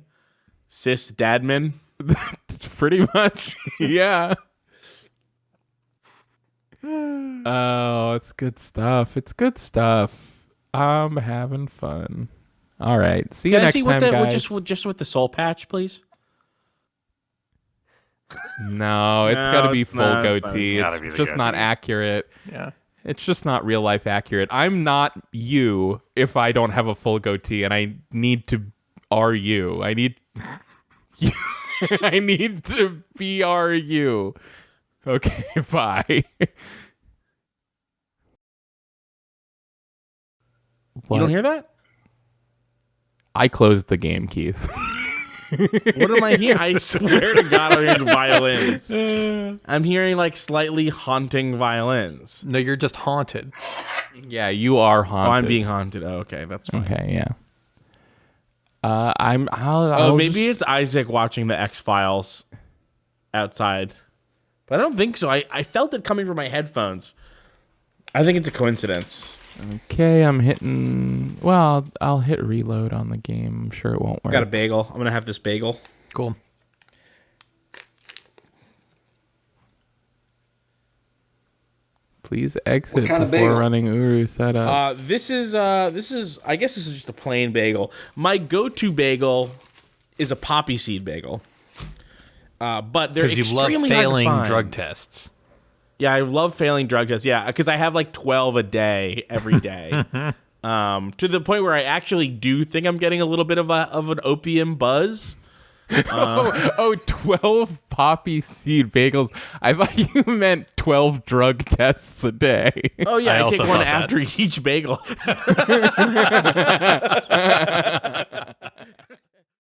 Sysdadmin. Pretty much. Yeah. Oh, it's good stuff. It's good stuff. I'm having fun. All right. See you next time, guys. Just with the soul patch, please? No, it's got to be full goatee. It's just not accurate. Yeah. It's just not real life accurate. I'm not you if I don't have a full goatee, and I need to are you. I need I need to be are you. Okay, bye. You don't hear that? I closed the game, Keith. What am I hearing? I swear to God, I'm hearing violins. I'm hearing like slightly haunting violins. No, you're just haunted. Yeah, you are haunted. Oh, I'm being haunted. Oh, okay, that's fine. Okay, yeah. Maybe it's Isaac watching the X-Files outside. But I don't think so. I felt it coming from my headphones. I think it's a coincidence. Okay, I'm hitting... Well, I'll hit reload on the game. I'm sure it won't work. Got a bagel. I'm going to have this bagel. Cool. Please exit before running Uru setup. This is I guess this is just a plain bagel. My go-to is a poppy seed bagel. But they're extremely hard to find. Because you love failing drug tests. Yeah, I love failing drug tests. Yeah, because I have like 12 a day every day. To the point where I actually do think I'm getting a little bit of an opium buzz. 12 poppy seed bagels. I thought you meant 12 drug tests a day. Oh, yeah, I take one after each bagel.